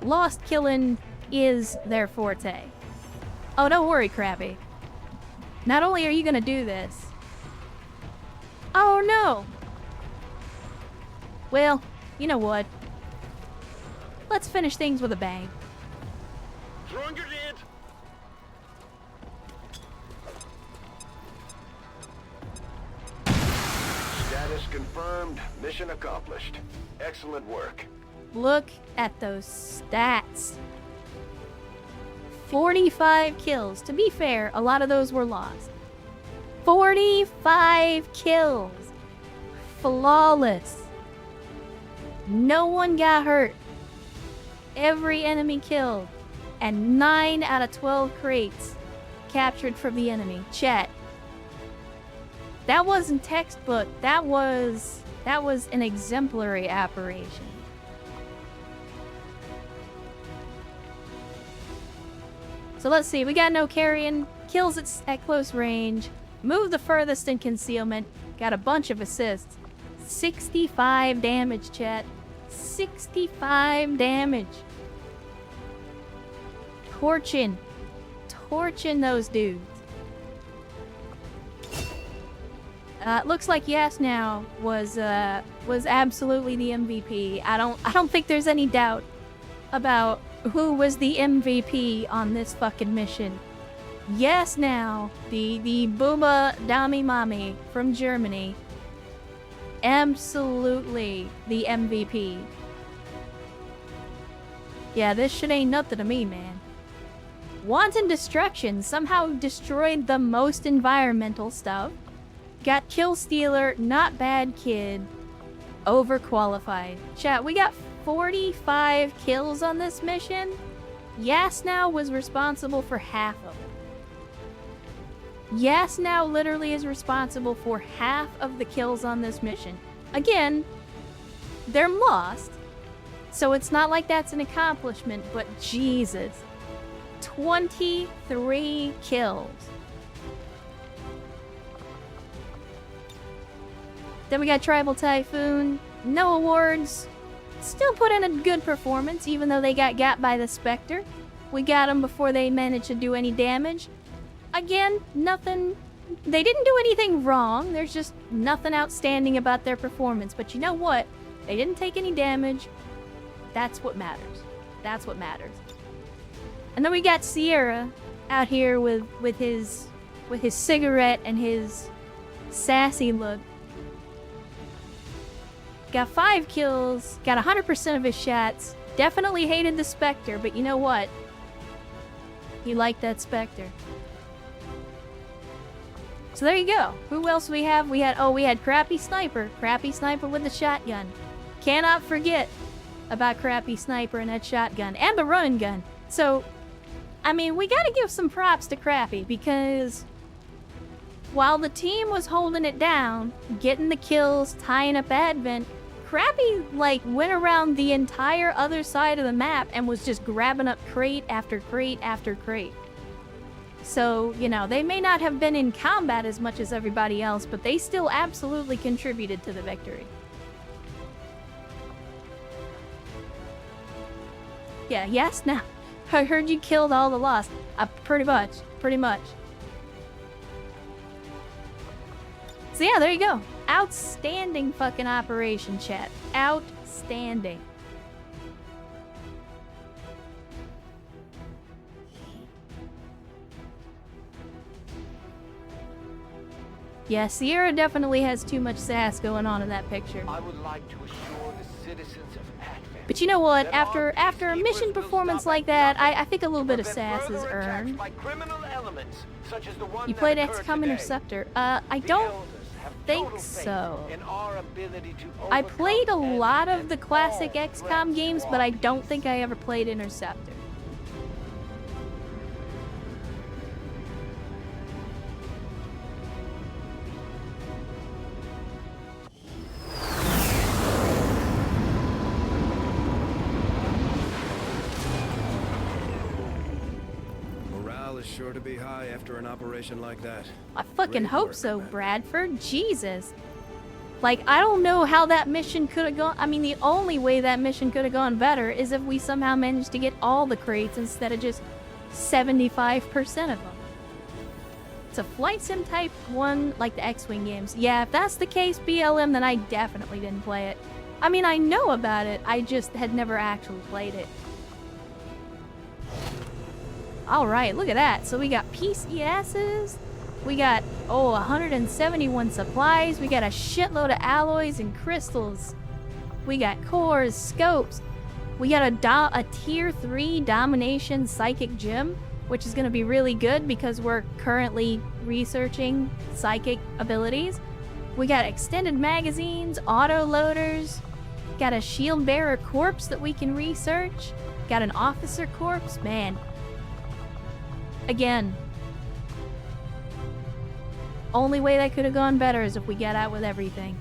Lost killing is their forte. Oh, don't worry, Crappy. Not only are you gonna do this... Oh, no! Well, you know what? Let's finish things with a bang. Throwing grenade! Status confirmed. Mission accomplished. Excellent work. Look at those stats. 45 kills. To be fair, a lot of those were lost. 45 kills. Flawless. No one got hurt. Every enemy killed. And 9 out of 12 crates captured from the enemy. Chat. That wasn't textbook. That was an exemplary operation. So let's see. We got no carrying. Kills at close range. Move the furthest in concealment. Got a bunch of assists. 65 damage, chat. 65 damage. Torching those dudes. Looks like Yes Now was absolutely the MVP. I don't think there's any doubt about who was the MVP on this fucking mission. Yes Now, the Booba Dami Mami from Germany, absolutely the MVP. Yeah, this shit ain't nothing to me, man. Wanton Destruction somehow destroyed the most environmental stuff. Got Kill Stealer, not bad kid, overqualified. Chat, we got 45 kills on this mission. Yasnow was responsible for half of them. Yasnow literally is responsible for half of the kills on this mission. Again, they're lost, so it's not like that's an accomplishment, but Jesus. 23 kills. Then we got Tribal Typhoon. No awards. Still put in a good performance, even though they got by the Spectre. We got them before they managed to do any damage. Again, nothing... They didn't do anything wrong. There's just nothing outstanding about their performance. But you know what? They didn't take any damage. That's what matters. That's what matters. And then we got Sierra out here with his cigarette and his sassy look. Got 5 kills, got 100% of his shots. Definitely hated the Spectre, but you know what? He liked that Spectre. So there you go. Who else we have? We had Crappy Sniper. Crappy Sniper with the shotgun. Cannot forget about Crappy Sniper and that shotgun. And the running gun. So, I mean, we gotta give some props to Crappy, because while the team was holding it down, getting the kills, tying up Advent, Crappy, like, went around the entire other side of the map and was just grabbing up crate after crate after crate. So, you know, they may not have been in combat as much as everybody else, but they still absolutely contributed to the victory. Yeah, yes, now. I heard you killed all the Lost. Pretty much. So yeah, there you go. Outstanding fucking operation, chat. Outstanding. Yeah, Sierra definitely has too much sass going on in that picture. I would like to assure the citizens of Advent. But you know what? that After our a mission peacekeepers will performance stop like at that, nothing I think a little to bit of prevent sass is further attacks earned. by criminal elements, such as the one You that played occurred XCOM today. Interceptor. I don't The elders have think total faith so. in our ability to I overcome played a lot of and the classic all XCOM threats games, to but our I don't peace. think I ever played Interceptor. Morale is sure to be high after an operation like that. I fucking Great hope work, so, Commander. Bradford. Jesus. Like, I don't know how that mission could have gone. I mean, the only way that mission could have gone better is if we somehow managed to get all the crates instead of just 75% of them. It's a flight sim type one, like the X-Wing games. Yeah, if that's the case, BLM, then I definitely didn't play it. I mean, I know about it, I just had never actually played it. Alright, look at that. So we got PCSs, we got, 171 supplies, we got a shitload of alloys and crystals. We got cores, scopes, we got a tier 3 domination psychic gem, which is going to be really good because we're currently researching psychic abilities. We got extended magazines, auto loaders, got a shield bearer corpse that we can research, got an officer corpse, man. Again, only way that could have gone better is if we get out with everything.